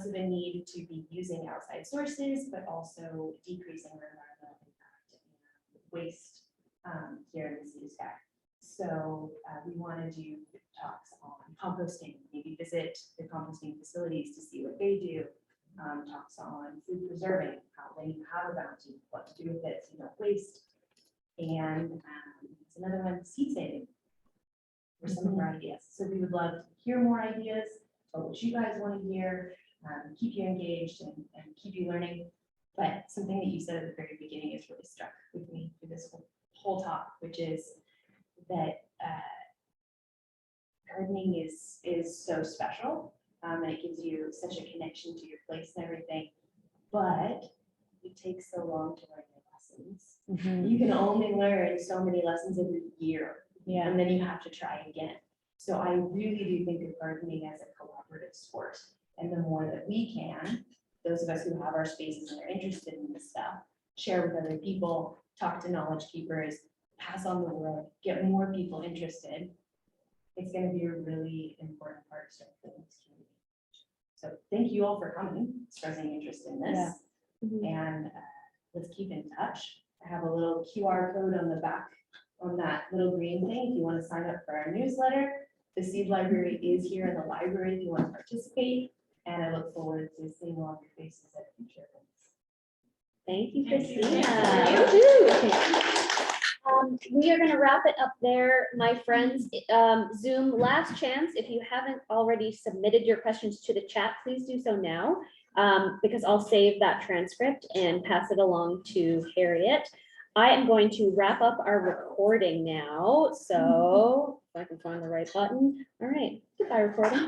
of a need to be using outside sources, but also decreasing our environmental impact and waste here in the city sky. So we want to do talks on composting, maybe visit the composting facilities to see what they do. Talks on food preserving, how when you have a bounty, what to do with it, so you don't waste. And it's another one, seed saving. For some of our ideas. So we would love to hear more ideas about what you guys want to hear, keep you engaged and keep you learning. But something that you said at the very beginning is really struck with me through this whole talk, which is that gardening is so special, and it gives you such a connection to your place and everything, but it takes so long to learn your lessons. Mhm. You can only learn so many lessons in a year, Yeah, and then you have to try again. So I really do think of gardening as a collaborative sport, and the more that we can, those of us who have our spaces and are interested in this stuff, share with other people, talk to knowledge keepers, pass on the word, get more people interested, it's going to be a really important part of strengthening this community. So thank you all for coming, expressing interest in this, and let's keep in touch. I have a little QR code on the back on that little green thing. If you want to sign up for our newsletter, the seed library is here in the library if you want to participate, and I look forward to seeing all of your faces at future events. Thank you, Thank you. Christina. Thank You too. We are going to wrap it up there, my friends. Zoom, last chance. If you haven't already submitted your questions to the chat, please do so now, because I'll save that transcript and pass it along to Harriet. I am going to wrap up our recording now. So if I can find the right button. All right, goodbye, recording.